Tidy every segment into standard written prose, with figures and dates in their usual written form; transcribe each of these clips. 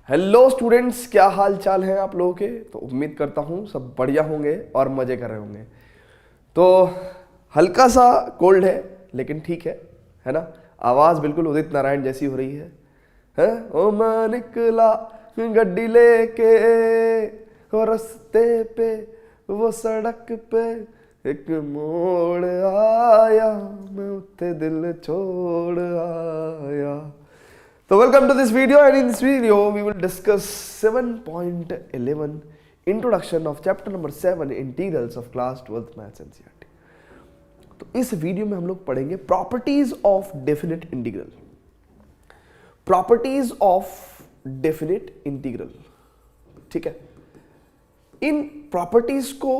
Hello students, क्या हाल चाल है आप लोगों के। तो उम्मीद करता हूँ सब बढ़िया होंगे और मज़े कर रहे होंगे। तो हल्का सा कोल्ड है लेकिन ठीक है ना। आवाज़ बिल्कुल उदित नारायण जैसी हो रही है? ओ मैं निकला गड्डी लेके वो रास्ते पे वो सड़क पे एक मोड़ आया मैं उत्ते दिल छोड़ आया। So welcome to this video, and in this video we will discuss 7.11 introduction of chapter number 7 integrals of class 12th maths NCERT। तो इस वीडियो में हम लोग पढ़ेंगे properties of definite integral. Properties of definite integral, ठीक है। इन properties को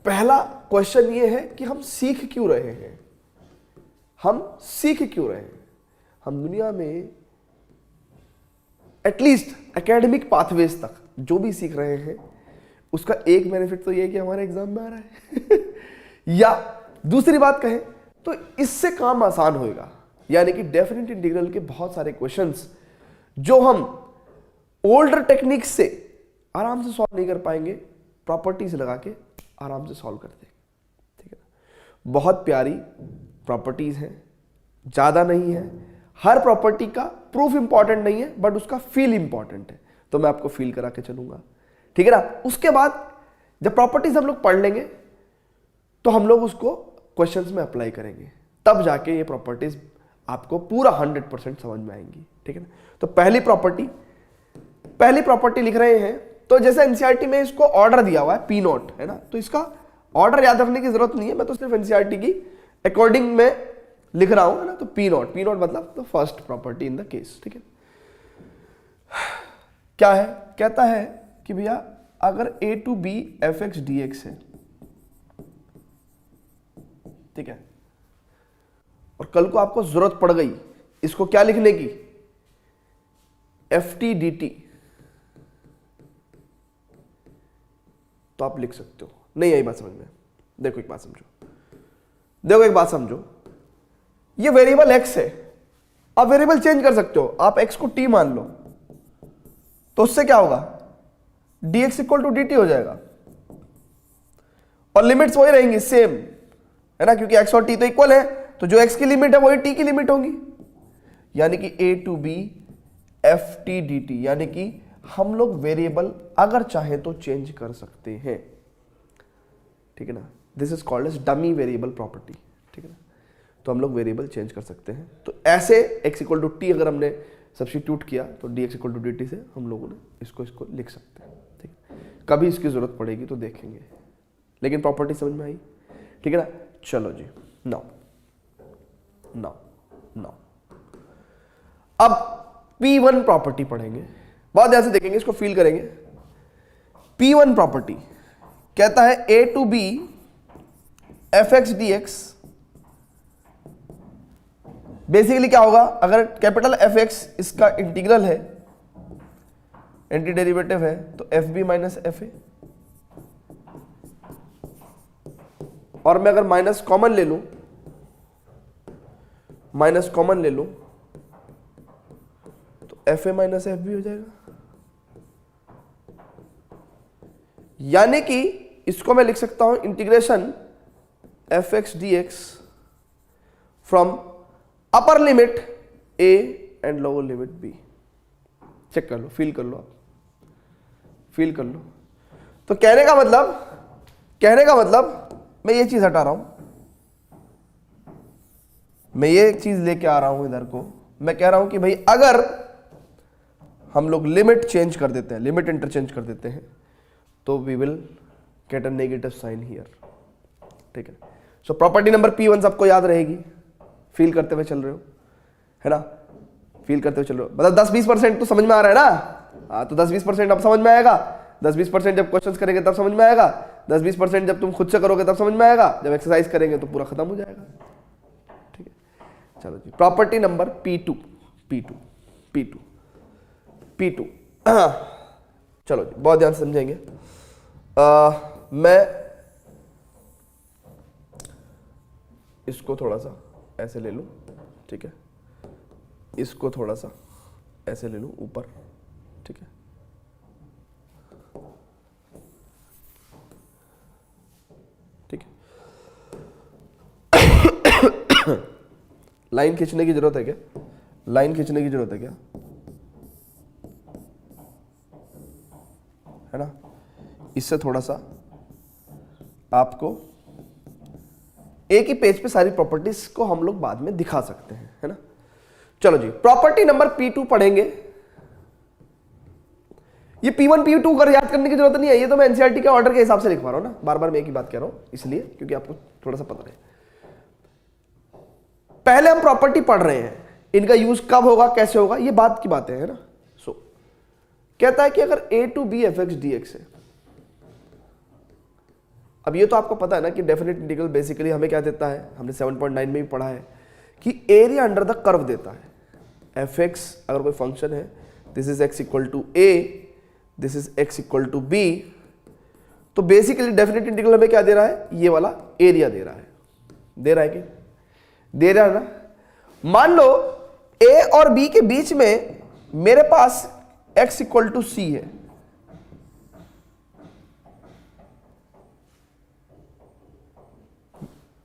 पहला क्वेश्चन ये है कि हम सीख क्यों रहे हैं। हम सीख क्यों रहे हैं? हम दुनिया में एटलीस्ट एकेडमिक पाथवेज तक जो भी सीख रहे हैं उसका एक बेनिफिट तो ये है कि हमारे एग्जाम में आ रहा है या दूसरी बात कहें तो इससे काम आसान होएगा। यानी कि डेफिनेट इंटीग्रल के बहुत सारे क्वेश्चंस जो हम ओल्डर टेक्निक से आराम से सॉल्व नहीं कर पाएंगे, प्रॉपर्टीज लगा के आराम से सॉल्व कर देंगे, ठीक है। बहुत प्यारी प्रॉपर्टीज हैं, ज्यादा नहीं है। हर प्रॉपर्टी का प्रूफ इंपॉर्टेंट नहीं है बट उसका फील इंपॉर्टेंट है, तो मैं आपको फील करा के चलूंगा, ठीक है ना। उसके बाद जब प्रॉपर्टीज हम लोग पढ़ लेंगे तो हम लोग उसको क्वेश्चंस में अप्लाई करेंगे, तब जाके ये प्रॉपर्टीज आपको पूरा 100% समझ में आएंगी, ठीक है ना। तो पहली प्रॉपर्टी लिख रहे हैं, तो जैसे एनसीईआरटी में इसको ऑर्डर दिया हुआ है P0 है ना, तो इसका ऑर्डर याद रखने की जरूरत नहीं है, मैं तो सिर्फ एनसीईआरटी की अकॉर्डिंग में लिख रहा हूं, है ना। तो P0 मतलब the first property in the case, ठीक है। क्या है? कहता है कि भैया अगर a to b fx dx है, ठीक है, और कल को आपको जरूरत पड़ गई इसको क्या लिखने की, ft dt, तो आप लिख सकते हो। नहीं आई बात समझ में? देखो एक बात समझो, ये वेरिएबल x है, आप वेरिएबल चेंज कर सकते हो। आप x को t मान लो तो उससे क्या होगा, dx इक्वल टू dt हो जाएगा और लिमिट्स वही रहेंगी सेम, है ना, क्योंकि x और t तो इक्वल है, तो जो x की लिमिट है वही t की लिमिट होगी। यानी कि a to b ft dt, यानी कि हम लोग वेरिएबल अगर चाहें तो चेंज कर सकते हैं, ठीक है ना। This is called as dummy variable property, ठीक है ना। तो हम लोग वेरिएबल चेंज कर सकते हैं। तो ऐसे x इक्वल टू टी अगर हमने सब्स्टिट्यूट किया तो dx इक्वल टू dt से हम लोगों ने इसको लिख सकते हैं, ठीक है। कभी इसकी जरूरत पड़ेगी तो देखेंगे, लेकिन प्रॉपर्टी समझ में आई, ठीक है ना। चलो जी, नाउ अब P1 प्रॉपर्टी पढ़ेंगे, बहुत ध्यान से देखेंगे, इसको फील करेंगे। P1 प्रॉपर्टी कहता है a to b fx dx। Basically क्या होगा, अगर कैपिटल fx इसका इंटीग्रल है, एंटी डेरिवेटिव है, तो fb माइनस fa, और मैं अगर माइनस कॉमन ले लूं तो fa माइनस fb हो जाएगा। यानी कि इसको मैं लिख सकता हूं integration fx dx from upper limit a and lower limit b। Check कर लो, फील कर लो। तो कहने का मतलब मैं ये चीज हटा रहा हूं, मैं ये चीज लेके आ रहा हूं इधर को। मैं कह रहा हूं कि भाई अगर हम लोग लिमिट चेंज कर देते हैं, लिमिट इंटरचेंज कर देते हैं, तो we will get a negative sign here, ठीक है। सो प्रॉपर्टी नंबर P1 सबको याद रहेगी, फील करते हुए चल रहे हो, है ना, मतलब 10-20% तो समझ में आ रहा है ना। हाँ, तो 10-20% अब समझ में आएगा। 10-20% जब क्वेश्चंस करेंगे तब समझ में आएगा। 10-20% जब तुम खुद से करोगे तब समझ में आएगा। जब एक्सरसाइज करेंगे तो पूरा खत्म हो जाएगा, ठीक है। चलो जी, प्रॉपर्टी नंबर P2। चलो जी, बहुत ध्यान से समझेंगे। मैं इसको थोड़ा सा ऐसे ले लूं, ठीक है, इसको थोड़ा सा ऐसे ले लूं ऊपर, ठीक है, ठीक है। लाइन खींचने की जरूरत है क्या? लाइन खींचने की जरूरत है क्या? है ना, इससे थोड़ा सा आपको एक ही पेज पे सारी प्रॉपर्टीज को हम लोग बाद में दिखा सकते हैं, है ना। चलो जी, प्रॉपर्टी नंबर P2 पढ़ेंगे। ये P1 P2 कर याद करने की जरूरत नहीं है, ये तो मैं एनसीईआरटी के ऑर्डर के हिसाब से लिख पा रहा हूं ना, बार बार मैं एक ही बात कह रहा हूं इसलिए क्योंकि आपको थोड़ा सा पता रहे। पहले हम प्रॉपर्टी पढ़ रहे हैं, इनका यूज कब होगा, कैसे होगा, ये बात की बातें है ना। सो कहता है कि अगर a to b fx dx है, अब ये तो आपको पता है ना कि डेफिनेट इंटीग्रल बेसिकली हमें क्या देता है, हमने 7.9 में भी पढ़ा है कि एरिया अंडर द कर्व देता है। fx अगर कोई फंक्शन है, this is x equal to a, this is x equal to b, तो बेसिकली डेफिनेट इंटीग्रल हमें क्या दे रहा है, ये वाला एरिया दे रहा है। दे रहा है कि दे रहा है ना। मान लो a और b के बीच में मेरे पास x इक्वल टू c है,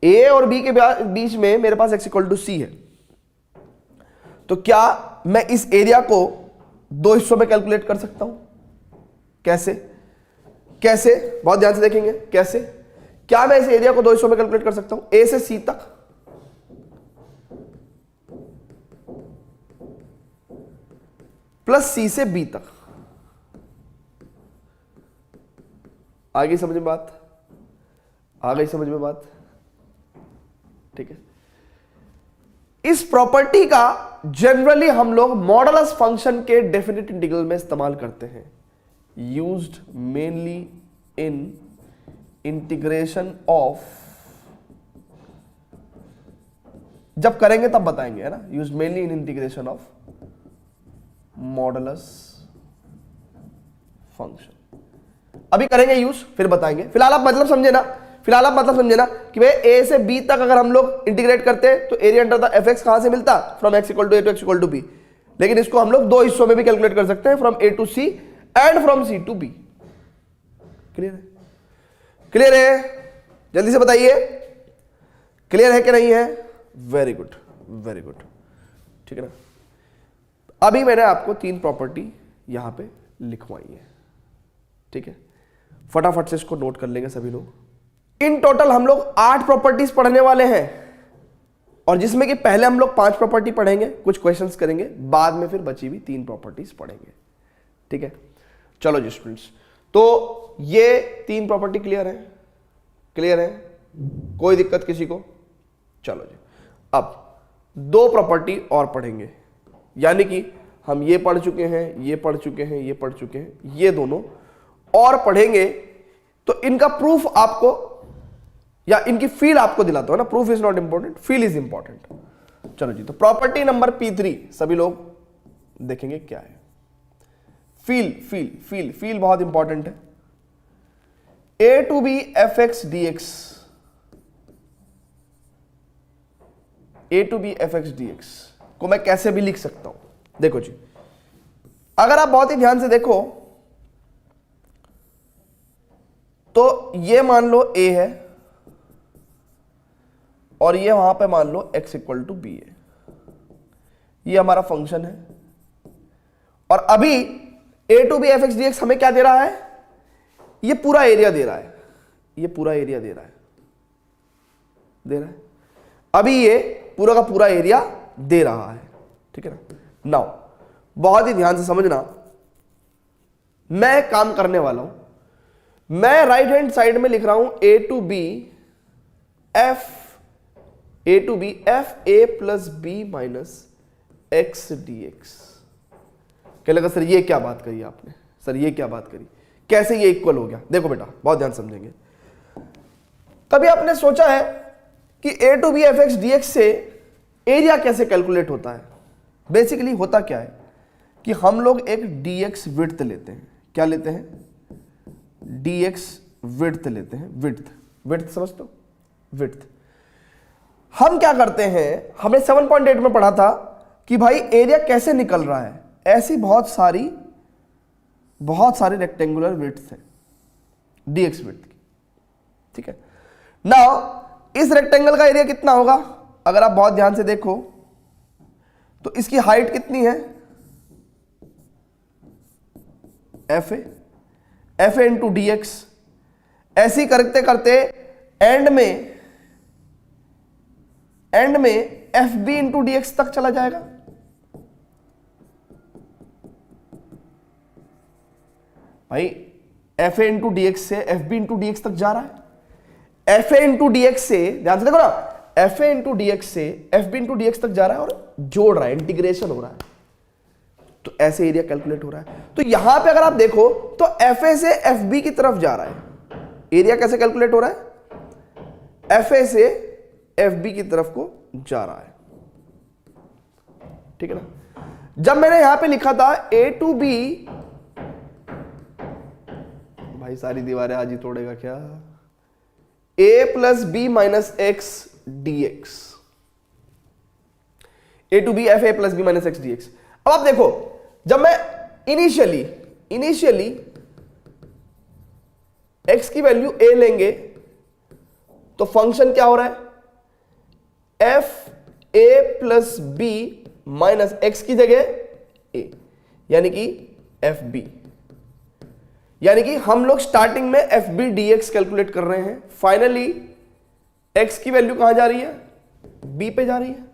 a और b के बीच में मेरे पास x इक्वल टू c है, तो क्या मैं इस एरिया को दो हिस्सों में कैलकुलेट कर सकता हूं? कैसे? कैसे? बहुत ध्यान से देखेंगे कैसे। क्या मैं इस एरिया को दो हिस्सों में कैलकुलेट कर सकता हूं, a से c तक प्लस c से b तक। आ गई समझ में बात? आ गई समझ में बात? ठीक है। इस प्रॉपर्टी का जनरली हम लोग मॉडुलस फंक्शन के डेफिनेट इंटीग्रल में इस्तेमाल करते हैं, used mainly in integration of, जब करेंगे तब बताएंगे, है ना, used mainly in integration of modulus function. अभी करेंगे यूज, फिर बताएंगे। फिलहाल आप मतलब समझे ना, फिलहाल आप मतलब समझे ना कि भाई a से b तक अगर हम लोग इंटीग्रेट करते तो एरिया अंडर द fx कहां से मिलता, from x equal to a to x equal to b। लेकिन इसको हम लोग दो हिस्सों में भी कैलकुलेट कर सकते हैं, from a to c and from c to b। Clear है? क्लियर है? जल्दी से बताइए, क्लियर है कि नहीं है? वेरी गुड, वेरी गुड, ठीक है ना। अभी मैंने आपको तीन प्रॉपर्टी यहां पे लिखवाई है, ठीक है। फटाफट से इसको नोट कर लेंगे सभी लोग। इन टोटल हम लोग 8 प्रॉपर्टीज पढ़ने वाले हैं, और जिसमें कि पहले हम लोग 5 प्रॉपर्टी पढ़ेंगे, कुछ क्वेश्चंस करेंगे, बाद में फिर बची हुई 3 प्रॉपर्टीज पढ़ेंगे, ठीक है। चलो जी स्टूडेंट्स, तो ये 3 प्रॉपर्टी क्लियर है? क्लियर है? कोई दिक्कत किसी को? चलो जी, अब 2 प्रॉपर्टी और पढ़ेंगे, यानी कि हम ये पढ़ चुके हैं, ये पढ़ चुके हैं, ये पढ़ चुके हैं, ये दोनों और पढ़ेंगे। तो इनका प्रूफ आपको या इनकी फील आपको दिलाता हूं ना, proof is not important, feel is important. चलो जी, तो प्रॉपर्टी नंबर P3 सभी लोग देखेंगे क्या है। फील फील फील फील बहुत इंपॉर्टेंट है। a to b fx dx, a to b fx dx को मैं कैसे भी लिख सकता हूं। देखो जी, अगर आप बहुत ही ध्यान से देखो तो ये मान लो a है और ये वहां पे मान लो x इक्वल टू b है, ये हमारा फंक्शन है। और अभी a to b fx dx हमें क्या दे रहा है, ये पूरा एरिया दे रहा है, ये पूरा एरिया दे रहा है, अभी ये पूरा का पूरा एरिया दे रहा है, ठीक है ना। नाउ बहुत ही ध्यान से समझना, मैं काम करने वाला हूं, मैं राइट हैंड साइड में लिख रहा हूं a to b f a plus b minus x dx। क्या लगा सर ये क्या बात करी आपने, सर ये क्या बात करी, कैसे ये इक्वल हो गया? देखो बेटा बहुत ध्यान समझेंगे। कभी आपने सोचा है कि a to b fx dx से एरिया कैसे कैलकुलेट होता है? बेसिकली होता क्या है कि हम लोग एक dx विड्थ लेते हैं। क्या लेते हैं? dx विड्थ लेते हैं। विड्थ समझते हो? विड्थ। हम क्या करते हैं, हमने 7.8 में पढ़ा था कि भाई एरिया कैसे निकल रहा है। ऐसी बहुत सारी बहुत सारे रेक्टेंगुलर विड्थ है dx विड्थ की, ठीक है। नाउ इस रेक्टेंगल का एरिया कितना होगा, अगर आप बहुत ध्यान से देखो तो इसकी हाइट कितनी है, F A into D X. ऐसे ही करते करते एंड में F B into D X तक चला जाएगा। भाई F A into D X से F B into D X तक जा रहा है। F A into D X से, ध्यान से देखो ना, F A into D X से F B into D X तक जा रहा है और जोड़ रहा है, इंटीग्रेशन हो रहा है, तो ऐसे एरिया कैलकुलेट हो रहा है। तो यहां पे अगर आप देखो तो एफ ए से एफ बी की तरफ जा रहा है, एरिया कैसे कैलकुलेट हो रहा है, एफ ए से एफ बी की तरफ को जा रहा है, ठीक है ना। जब मैंने यहां पे लिखा था ए टू बी, भाई सारी दीवारें आज ही तोड़ेगा क्या, A plus B minus x D X, A to B F A plus B minus x D X. अब आप देखो, जब मैं इनिशियली x की वैल्यू a लेंगे तो फंक्शन क्या हो रहा है, एफ ए प्लस बी माइनस एक्स की जगह a, यानी कि एफ बी। यानी कि हम लोग स्टार्टिंग में F b d x calculate कर रहे हैं, फाइनली x की वैल्यू कहां जा रही है, b पे जा रही है।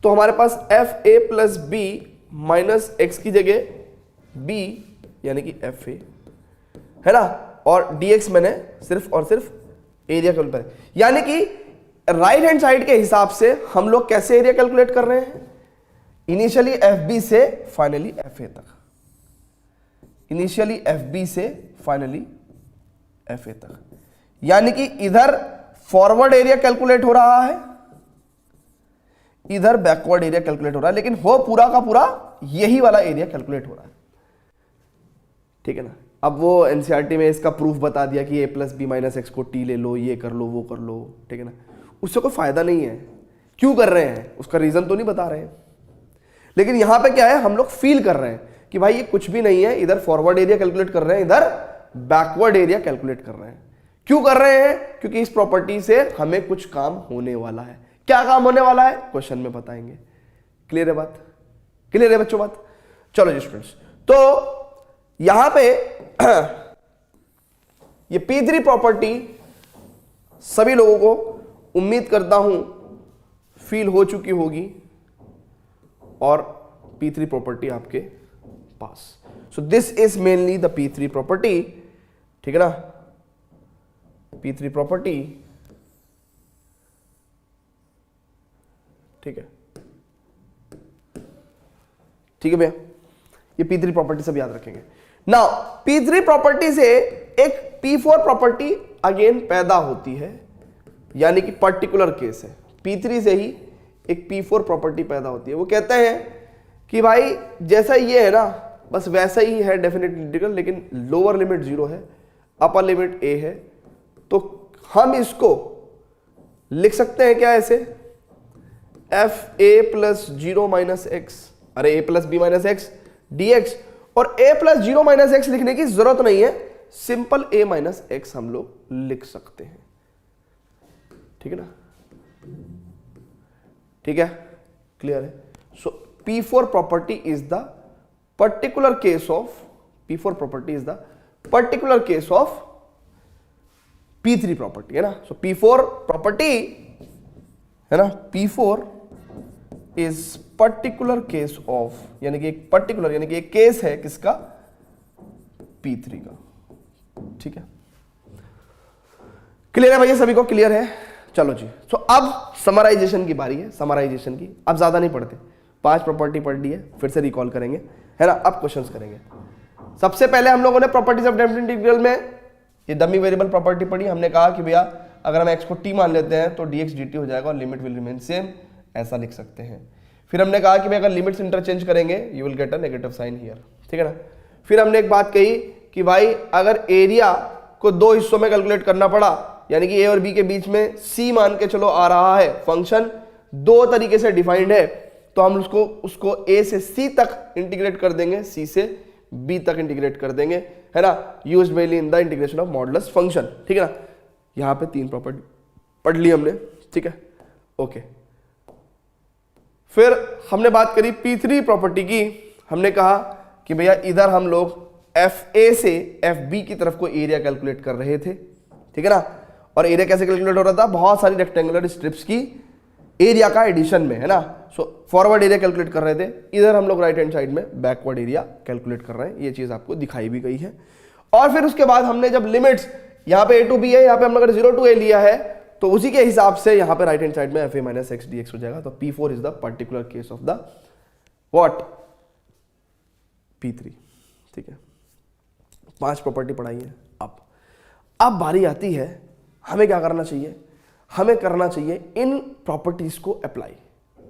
तो हमारे पास एफ ए प्लस बी माइनस एक्स की जगह b यानी कि एफ ए है ना, और dx मैंने सिर्फ और सिर्फ एरिया कैलकुलेट, यानी कि राइट हैंड साइड के हिसाब से हम लोग कैसे एरिया कैलकुलेट कर रहे हैं, इनिशियली एफ बी से फाइनली एफ ए तक, इनिशियली एफ बी से फाइनली एफ ए तक। यानी कि इधर फॉरवर्ड एरिया कैलकुलेट हो रहा है, इधर बैकवर्ड एरिया कैलकुलेट हो रहा है, लेकिन हो पूरा का पूरा यही वाला एरिया कैलकुलेट हो रहा है, ठीक है ना। अब वो एनसीईआरटी में इसका प्रूफ बता दिया कि ए प्लस बी माइनस एक्स को टी ले लो, ये कर लो, वो कर लो, ठीक है ना, उससे कोई फायदा नहीं है। क्यों कर रहे हैं उसका रीजन तो नहीं बता रहे हैं, लेकिन यहां पे क्या है, हम लोग फील कर रहे हैं कि भाई ये कुछ भी नहीं है, इधर फॉरवर्ड एरिया कैलकुलेट कर रहे हैं, इधर बैकवर्ड एरिया कैलकुलेट कर रहे हैं। क्यों कर रहे हैं, क्योंकि इस प्रॉपर्टी से हमें कुछ काम होने वाला है। क्या काम होने वाला है, क्वेश्चन में बताएंगे। क्लियर है बात, क्लियर है बच्चों बात। चलो जी स्टूडेंट्स, तो यहां पे ये P3 प्रॉपर्टी सभी लोगों को उम्मीद करता हूं फील हो चुकी होगी, और P3 प्रॉपर्टी आपके पास। So this is mainly the P3 property, ठीक है ना, P3 प्रॉपर्टी, ठीक है, ठीक है भैया, ये P3 प्रॉपर्टी सब याद रखेंगे। नाउ P3 प्रॉपर्टी से एक P4 प्रॉपर्टी अगेन पैदा होती है, यानी कि पर्टिकुलर केस है, P3 से ही एक P4 प्रॉपर्टी पैदा होती है। वो कहते हैं कि भाई जैसा ये है ना, बस वैसा ही है डेफिनेट इंटीग्रल, लेकिन लोअर लिमिट 0 है, अपर लिमिट a है, तो हम इसको लिख सकते हैं क्या ऐसे, एफ ए प्लस 0 माइनस एक्स, अरे a plus B minus x D x, और a प्लस 0 माइनस एक्स लिखने की जरूरत नहीं है, सिंपल a माइनस एक्स हम लोग लिख सकते हैं, ठीक है ना, ठीक है, क्लियर है। सो P4 property is the particular case of, P4 property is the particular case of P3 property, है ना। सो P4 प्रॉपर्टी है ना, P4 is particular case of, यानी कि एक पर्टिकुलर, यानी कि एक केस है किसका, P3 का, ठीक है। क्लियर है भैया, सभी को क्लियर है। चलो जी, सो अब समराइजेशन की बारी है, समराइजेशन की। अब ज्यादा नहीं पढ़ते, 5 प्रॉपर्टी पढ़ ली है, फिर से रिकॉल करेंगे, है ना। अब क्वेश्चंस करेंगे। सबसे पहले हम लोगों ने प्रॉपर्टीज ऑफ डेफिनेट इंटीग्रल में ये डमी वेरिएबल प्रॉपर्टी पढ़ी। हमने कहा कि भैया अगर हम x को t मान लेते हैं तो dx dt हो जाएगा और लिमिट विल रिमेन सेम, ऐसा लिख सकते हैं। फिर हमने कहा कि भाई अगर लिमिट्स इंटरचेंज करेंगे you will get a negative sign here, ठीक है ना। फिर हमने एक बात कही कि भाई अगर एरिया को 2 हिस्सों में कैलकुलेट करना पड़ा, यानी कि a और b के बीच में c मान के चलो आ रहा है, फंक्शन 2 तरीके से डिफाइंड है, तो हम उसको a से c तक इंटीग्रेट कर देंगे, c से बी तक इंटीग्रेट कर देंगे, है ना, used mainly in the integration of modulus function, ठीक है ना। यहाँ पे 3 प्रॉपर्टी पढ़ ली हमने, ठीक है, ओके। फिर हमने बात करी P3 प्रॉपर्टी की। हमने कहा कि भैया इधर हम लोग FA से FB की तरफ को एरिया कैलकुलेट कर रहे थे, ठीक है ना। और एरिया कैसे कैलकुलेट हो रहा था, बहुत सारी रेक्टेंगुलर स्ट्रिप्स की एरिया का एडिशन में, है ना। सो फॉरवर्ड एरिया कैलकुलेट कर रहे थे, इधर हम लोग राइट हैंड साइड में बैकवर्ड एरिया कैलकुलेट कर रहे हैं। ये चीज आपको दिखाई भी गई है। और फिर उसके बाद हमने जब लिमिट्स यहाँ पे A to B है, यहाँ पे हमने अगर 0 to A लिया है तो उसी के हिसाब से यहाँ पे राइट हैंड साइड में FA माइनस एक्स dx हो जाएगा। तो P4 is the particular case of the what P3, ठीक है। 5 प्रॉपर्टी पढ़ाई है। अब बारी आती है हमें क्या करना चाहिए, हमें करना चाहिए इन प्रॉपर्टीज को अप्लाई,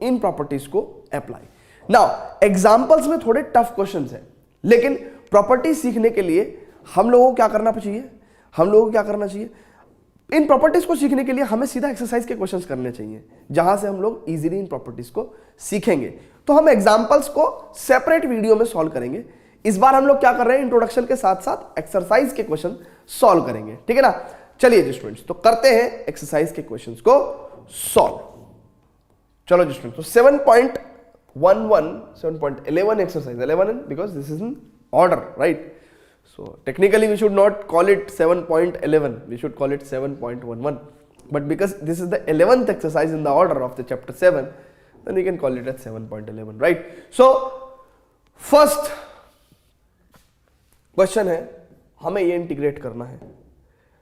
इन प्रॉपर्टीज को अप्लाई। नाउ एग्जांपल्स में थोड़े टफ क्वेश्चंस हैं, लेकिन प्रॉपर्टी सीखने के लिए हम लोगों को क्या करना चाहिए, हम लोगों को क्या करना चाहिए, इन प्रॉपर्टीज को सीखने के लिए हमें सीधा एक्सरसाइज के क्वेश्चंस करने चाहिए, जहां से हम लोग इजीली इन प्रॉपर्टीज को सीखेंगे। तो हम एग्जांपल्स को सेपरेट वीडियो में सॉल्व करेंगे। इस बार हम लोग क्या कर रहे हैं, इंट्रोडक्शन के साथ साथ एक्सरसाइज के क्वेश्चन सॉल्व करेंगे, ठीक है ना। चलिए जी स्टूडेंट्स, तो करते हैं एक्सरसाइज के क्वेश्चंस को सॉल्व। चलो जी स्टूडेंट्स, तो 7.11 7.11 exercise 11 because this is in order, right. So technically we should not call it 7.11, we should call it 7.11, but because this is the 11th exercise in the order of the chapter 7, then we can call it as 7.11, right? So first question है, हमें ये integrate करना है।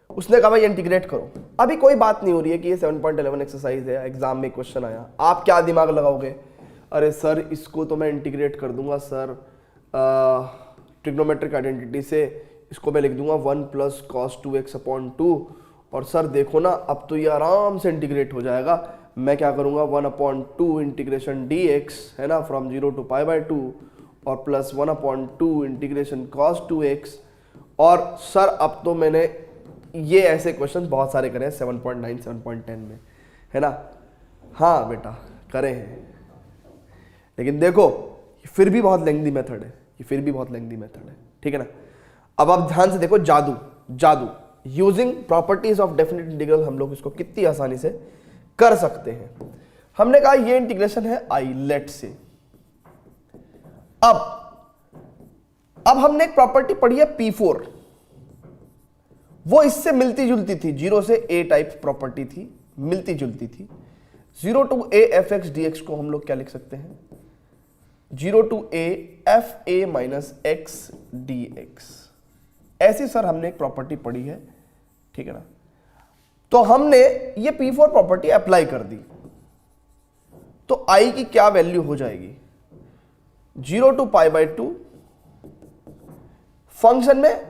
उसने कहा भाई integrate करो। अभी कोई बात नहीं हो रही है कि ये 7.11 एक्सरसाइज है, एग्जाम में क्वेश्चन आया, आप क्या दिमाग लगाओगे, अरे सर इसको तो मैं इंटीग्रेट कर दूंगा सर, ट्रिग्नोमेट्रिक आइडेंटिटी से इसको मैं लिख दूंगा 1 प्लस कॉस 2x अपॉन 2, और सर देखो ना अब तो ये आराम से इंटीग्रेट हो जाएगा। मैं क्या करूंगा 1 अपॉन 2 इंटीग्रेशन dx, है ना, फ्रॉम 0 टू पाई बाय 2, और plus 1 upon 2 integration cos 2x। और सर अब तो मैंने ये ऐसे क्वेश्चन बहुत सारे करे हैं 7.9 7.10 में, है ना। हाँ बेटा करे हैं, लेकिन देखो फिर भी बहुत लेंथी मेथड है, ये फिर भी बहुत लेंथी मेथड है, ठीक है ना। अब आप ध्यान से देखो, जादू using properties of definite integral हम लोग इसको कितनी आसानी से कर सकते हैं। हमने कहा ये इंटीग्रेशन है आई, लेट से। अब हमने एक प्रॉपर्टी पढ़ी है P4, वो इससे मिलती जुलती थी, 0 से A टाइप प्रॉपर्टी थी, मिलती जुलती थी। 0 टू A fx dx को हम लोग क्या लिख सकते हैं, 0 to A fa minus x dx। ऐसी सर हमने एक प्रॉपर्टी पढ़ी है, ठीक है ना। तो हमने ये P4 प्रॉपर्टी अप्लाई कर दी, तो I की क्या वैल्यू हो जाएगी, 0 टू पाई बाय 2 फंक्शन में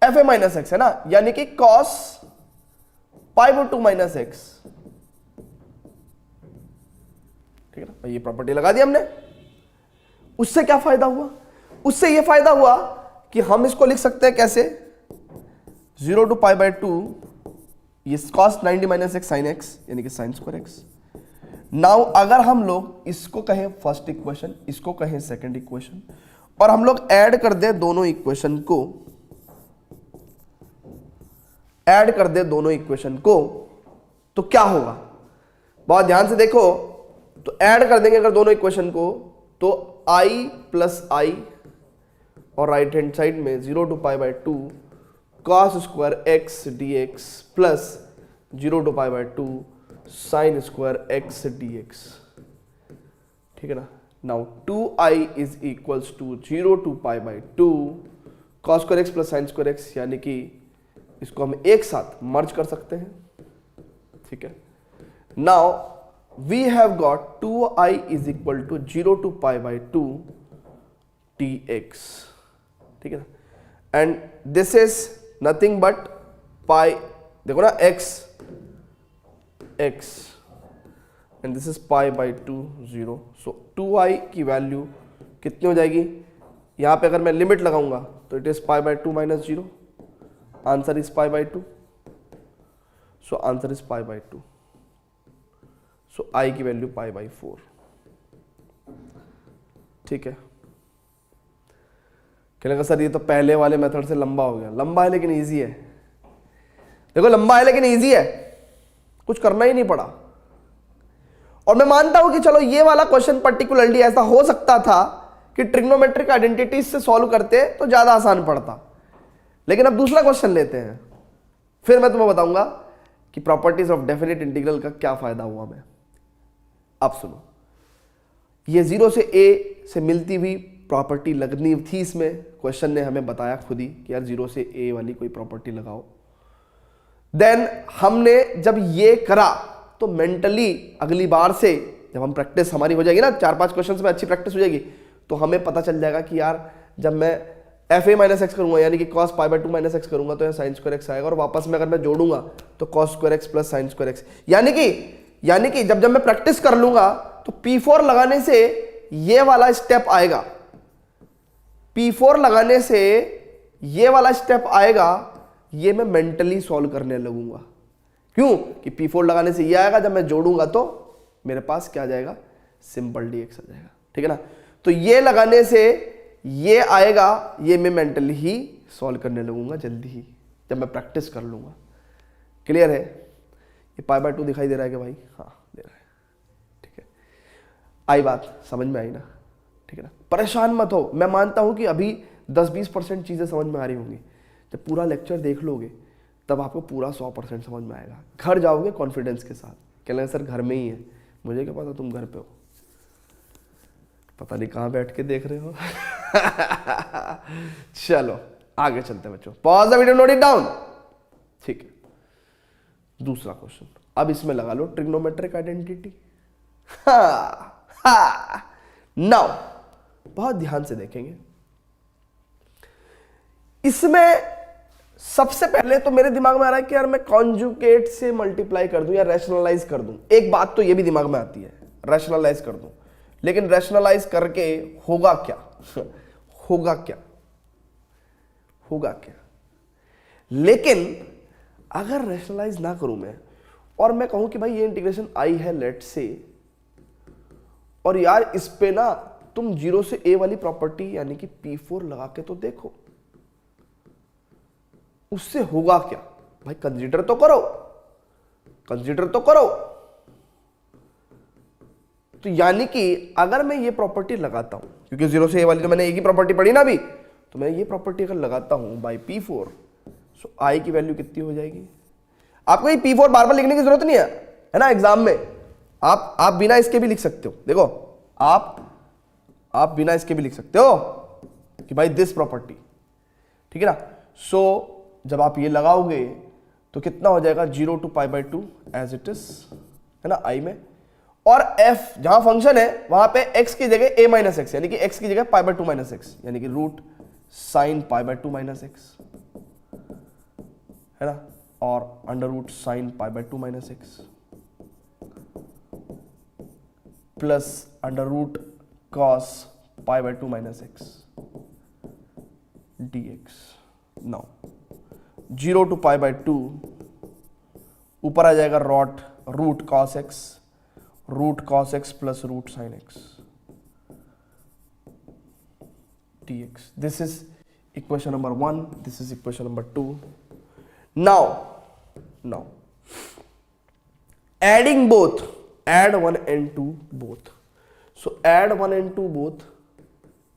fa माइनस एक्स, है ना, यानी कि cos pi by 2 minus x, ठीक है ना। ये प्रॉपर्टी लगा दी हमने। उससे क्या फायदा हुआ, उससे ये फायदा हुआ कि हम इसको लिख सकते हैं कैसे, 0 टू पाई बाय 2 ये cos 90 minus x sine x, यानी कि साइन स्क्वायर एक्स। नाउ अगर हम लोग इसको कहें फर्स्ट इक्वेशन, इसको कहें सेकंड इक्वेशन, और हम लोग ऐड कर दें दोनों इक्वेशन को, ऐड कर दे दोनों इक्वेशन को, तो क्या होगा, बहुत ध्यान से देखो। तो ऐड कर देंगे अगर दोनों इक्वेशन को, तो I प्लस आई, और राइट हैंड साइड में 0 to pi by 2 cos square x dx plus 0 to pi by 2 sine square x dx, ठीक है ना। Now 2i is equals to 0 to pi by 2 cos square x plus sine square x, यानी कि इसको हम एक साथ मर्ज कर सकते हैं, ठीक है। Now we have got 2i is equal to 0 to pi by 2 dx, ठीक है ना। And this is nothing but pi, देखो ना x and this is pi by 2 0। So 2i की वैल्यू कितनी हो जाएगी, यहां पे अगर मैं लिमिट लगाऊंगा तो it is pi by 2 minus 0, answer is pi by 2, so answer is pi by 2, so i की वैल्यू पाई बाय 4, ठीक है। कहने सर ये तो पहले वाले मेथड से लंबा हो गया। लंबा है लेकिन इजी है। देखो लंबा है लेकिन इजी है, कुछ करना ही नहीं पड़ा। और मैं मानता हूं कि चलो ये वाला क्वेश्चन पर्टिकुलरली ऐसा हो सकता था कि ट्रिग्नोमेट्रिक आइडेंटिटीज से सॉल्व करते तो ज्यादा आसान पड़ता। लेकिन अब दूसरा क्वेश्चन लेते हैं, फिर मैं तुम्हें बताऊंगा कि प्रॉपर्टीज ऑफ डेफिनेट इंटीग्रल का क्या फायदा हुआ मैं। अब सुनो, ये 0 से a से मिलती हुई प्रॉपर्टी लगनी थी इसमें। क्वेश्चन ने हमें बताया खुद ही कि यार 0 से a वाली कोई प्रॉपर्टी लगाओ। देन हमने जब ये करा तो मेंटली अगली बार से जब हम प्रैक्टिस हमारी हो जाएगी ना, 4-5 क्वेश्चंस में अच्छी प्रैक्टिस हो जाएगी, तो हमें पता चल जाएगा कि यार जब मैं fa माइनस एक्स करूंगा यानी कि cos pi by 2 minus x करूंगा तो यह साइन स्क्वायर एक्स आएगा, और वापस में अगर मैं जोड़ूंगा तो cos square x plus sine square x. यानी कि जब मैं प्रैक्टिस कर लूंगा तो P4 लगाने से ये वाला स्टेप आएगा, P4 लगाने से ये वाला स्टेप आएगा, ये मैं मेंटली सॉल्व करने लगूंगा। क्यों कि P4 लगाने से ये आएगा, जब मैं जोड़ूंगा तो मेरे पास क्या आ जाएगा, सिंपल dx आ जाएगा। ठीक है ना। तो ये लगाने से ये आएगा, ये मैं मेंटली ही सॉल्व करने लगूंगा जल्दी ही जब मैं प्रैक्टिस कर लूंगा। क्लियर है। ये पाई बाय 2 दिखाई दे रहा है कि भाई? हाँ दे रहा है। ठीक है, आई बात समझ में आई ना? ठीक है ना। परेशान मत हो, मैं मानता हूं कि अभी 10-20% चीजें समझ में आ रही होंगी। जब पूरा लेक्चर देख लोगे तब आपको पूरा 100% समझ में आएगा। घर जाओगे कॉन्फिडेंस के साथ, कह लगे सर घर में ही है। मुझे क्या पता तुम घर पे हो, पता नहीं कहां बैठ के देख रहे हो। चलो आगे चलते बच्चों, pause the video, note it down. ठीक है, दूसरा क्वेश्चन, अब इसमें लगा लो ट्रिग्नोमेट्रिक आइडेंटिटी। नाउ बहुत ध्यान से देखेंगे। इसमें सबसे पहले तो मेरे दिमाग में आ रहा है कि यार मैं कॉन्जुगेट से मल्टीप्लाई कर दूं या रैशनलाइज कर दूं। एक बात तो ये भी दिमाग में आती है, रैशनलाइज कर दूं, लेकिन रैशनलाइज करके होगा क्या? होगा क्या? होगा क्या? लेकिन अगर रैशनलाइज ना करूं मैं और मैं कहूं कि भाई ये इंटीग्रेशन आई है लेट से, और यार इस पे ना तुम 0 से a वाली प्रॉपर्टी यानी कि P4 लगा के तो देखो, उससे होगा क्या? भाई कंसीडर तो करो, कंसीडर तो करो। तो यानी कि अगर मैं ये प्रॉपर्टी लगाता हूं, क्योंकि 0 से a वाली तो मैंने एक ही प्रॉपर्टी पढ़ी ना अभी, तो मैं ये प्रॉपर्टी अगर लगाता हूं बाई P4, सो I की वैल्यू कितनी हो जाएगी? आपको ये P4 बार बार लिखने की जरूरत नहीं है ना एग्जाम में। आप बिना इसके भी लिख सकते हो। देखो आप बिना इसके भी लिख सकते हो कि भाई दिस प्रॉपर्टी। ठीक है ना। सो जब आप ये लगाओगे तो कितना हो जाएगा, 0 to pi by 2 as it is, है ना, I में, और f जहां फंक्शन है वहां पे x की जगह a माइनस एक्स, यानी कि x की जगह पाई बाई 2 माइनस एक्स, यानी कि root sine pi by 2 minus x, है ना, और under root sine pi by 2 minus x plus under root cos pi by 2 minus x dx। Now 0 to pi by 2, ऊपर आ जाएगा root cos x plus root sine x dx। This is equation number 1, this is equation number 2। Now adding both, add 1 and 2 both. So add 1 and 2 both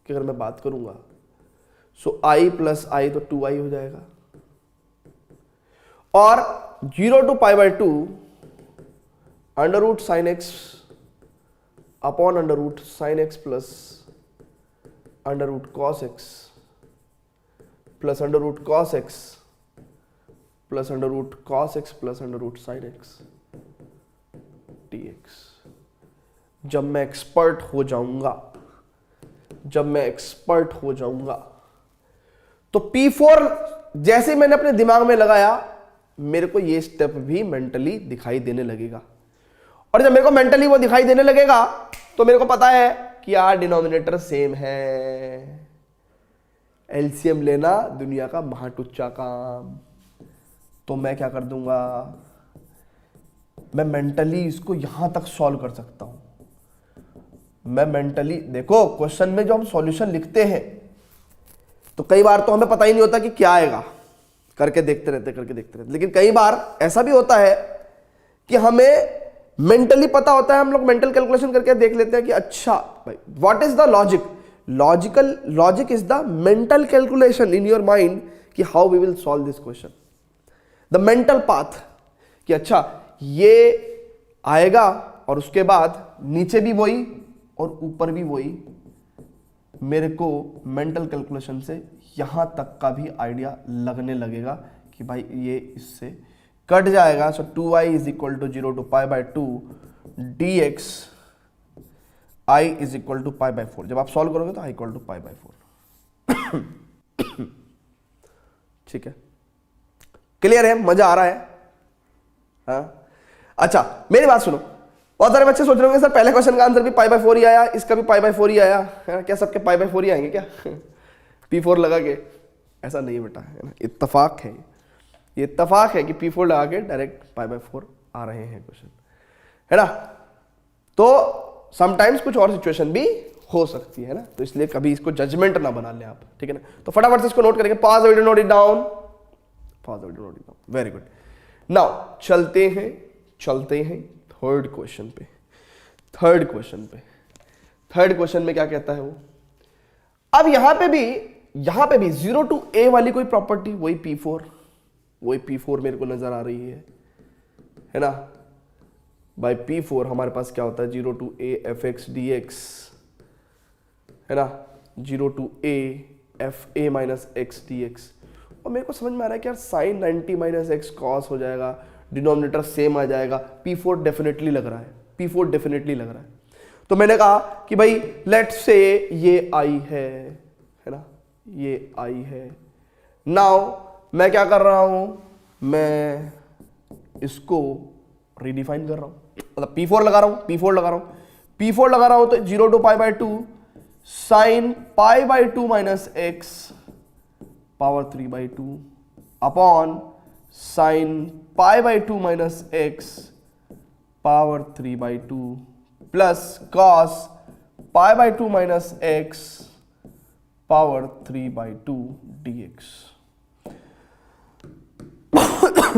की अगर मैं बात करूंगा, सो I plus I तो 2I हो जाएगा, और 0 to pi by 2 under root sine x upon under root sine x plus under root cos x plus under root cos x plus under root cos x plus under root sine x dx। जब मैं expert हो जाऊंगा तो P4 जैसे मैंने अपने दिमाग में लगाया, मेरे को ये स्टेप भी मेंटली दिखाई देने लगेगा, और जब मेरे को मेंटली वो दिखाई देने लगेगा तो मेरे को पता है कि यार डिनोमिनेटर सेम है। एलसीएम लेना दुनिया का महाटुच्चा काम। तो मैं क्या कर दूंगा, मैं मेंटली इसको यहां तक सॉल्व कर सकता हूं। मैं मेंटली देखो, क्वेश्चन में जो हम सॉल्यूशन लिखते हैं तो कई बार तो हमें पता ही नहीं होता कि क्या आएगा, करके देखते रहते। लेकिन कई बार ऐसा भी होता है कि हमें मेंटली पता होता है, हम लोग मेंटल कैलकुलेशन करके देख लेते हैं कि अच्छा भाई what is the logic, logic is the mental calculation in your mind कि how we will solve this question, the mental path कि अच्छा ये आएगा और उसके बाद नीचे भी वही और ऊपर भी वही, मेरे को मेंटल कैलकुलेशन से यहां तक का भी आइडिया लगने लगेगा कि भाई ये इससे कट जाएगा। So 2i is equal to 0 to pi by 2 dx i is equal to pi by 4। जब आप सॉल्व करोगे तो i equal to pi by 4। ठीक है, क्लियर है, मजा आ रहा है? हाँ अच्छा मेरी बात सुनो, बहुत सारे बच्चे सोच रहे होंगे सर पहले क्वेश्चन का आंसर भी पाई बाय 4 ही आया, इसका भी पाई बाय 4 ही आया है, क्या सबके पाई बाय 4 ही आएंगे क्या? P4 लगा के? ऐसा नहीं बेटा, है ना, इत्तेफाक है, ये इत्तेफाक है कि P4 लगा के डायरेक्ट पाई बाय 4 आ रहे हैं क्वेश्चन, है ना। तो समटाइम्स कुछ और सिचुएशन भी हो सकती है ना, तो इसलिए कभी इसको जजमेंट ना बना ले आप, ठीक है ना। तो फटाफट से इसको नोट करेंगे, pause video, note it down, pause video, note it down, very good. Now चलते हैं थर्ड क्वेश्चन पे। थर्ड क्वेश्चन में क्या कहता है वो, अब यहां पे भी 0 टू a वाली कोई प्रॉपर्टी, वही P4 मेरे को नजर आ रही है ना। बाय P4 हमारे पास क्या होता है, 0 टू a fx dx, है ना, 0 to a fa minus x dx। और मेरे को समझ में आ रहा है कि यार साइन 90 माइनस एक्स कॉस हो जाएगा, डिनोमिनेटर सेम आ जाएगा, P4 डेफिनेटली लग रहा है। तो मैंने कहा कि भाई लेट्स से ये आई है ना, ये आई है। नाउ मैं क्या कर रहा हूं, मैं इसको रीडिफाइन कर रहा हूं, मतलब P4 लगा रहा हूं तो 0 to pi by 2 sine pi by 2 minus x power 3 by 2 upon sine pi by 2 minus x power 3 by 2 plus cos pi by 2 minus x power 3 by 2 dx।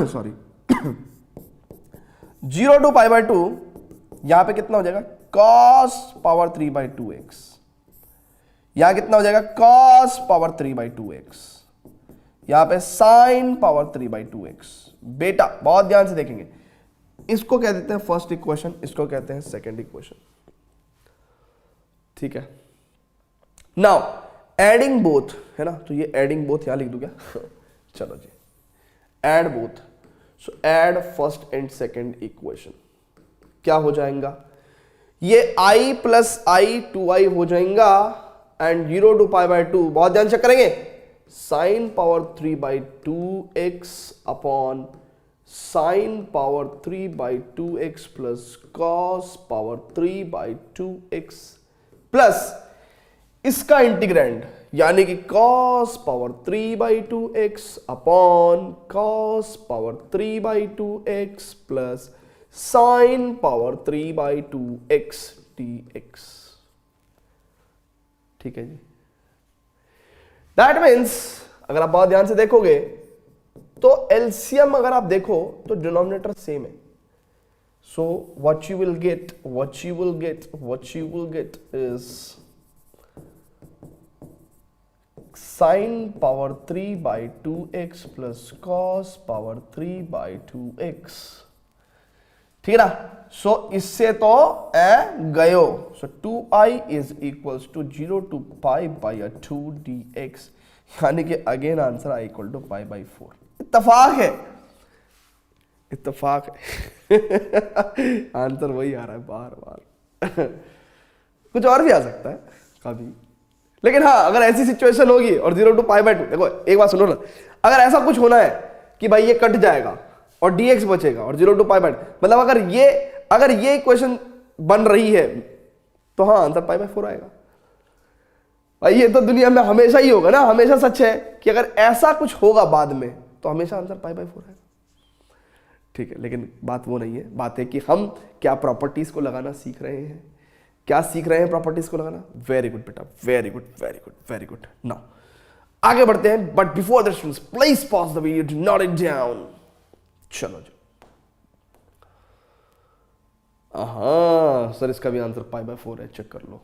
Sorry 0 to pi by 2 यहां पे कितना हो जाएगा, cos power 3 by 2x, यहां कितना हो जाएगा, cos power 3 by 2x, यहां पे साइन पावर 3 बाई 2x। बेटा बहुत ध्यान से देखेंगे, इसको कह देते हैं फर्स्ट इक्वेशन, इसको कहते हैं सेकंड इक्वेशन, ठीक है। नाउ एडिंग बोथ, है ना, तो ये एडिंग बोथ यहां लिख दूं क्या? चलो जी, add both. So add first and second equation, क्या हो जाएगा, ये i प्लस i 2i हो जाएगा एंड 0 टू पाई बाय 2, बहुत ध्यान से करेंगे, sign power 3 by 2x upon sine power 3 by 2x plus cos power 3 by 2x plus इसका इंटीग्रैंड यानी कि cos power 3 by 2x upon cos power 3 by 2x plus sign power 3 by 2x dx। ठीक है जी, that means अगर आप बहुत ध्यान से देखोगे तो एलसीएम अगर आप देखो तो डिनोमिनेटर सेम है। So what you will get is sine power 3 by 2x plus cos power 3 by 2x, ठीक है ना। सो इससे तो गयो, so 2i is equals to 0 to pi by 2 dx, यानी कि again answer i equal to pi by 4। इत्तेफाक है आंसर वही आ रहा है बार बार। कुछ और भी आ सकता है कभी, लेकिन हाँ अगर ऐसी सिचुएशन होगी और 0 टू पाई बाई 2, देखो एक बात सुनो ना, अगर ऐसा कुछ होना है कि भाई ये कट जाएगा और dx बचेगा और 0 टू पाई बाई, मतलब अगर ये इक्वेशन बन रही है तो हाँ आंसर पाई बाई 4 आएगा। भाई ये तो दुनिया में हमेशा ही होगा ना, हमेशा सच है कि अगर ऐसा कुछ होगा बाद में तो हमेशा आंसर पाई बाई 4 आएगा, ठीक है। लेकिन बात वो नहीं है, बात है कि हम क्या प्रॉपर्टीज को लगाना सीख रहे हैं, क्या सीख रहे हैं प्रॉपर्टीज को लगाना। वेरी गुड बेटा, वेरी गुड। नाउ आगे बढ़ते हैं, but before that students please pause the video, do not it down. चलो जी, हाँ सर इसका भी आंसर π/4 है, चेक कर लो।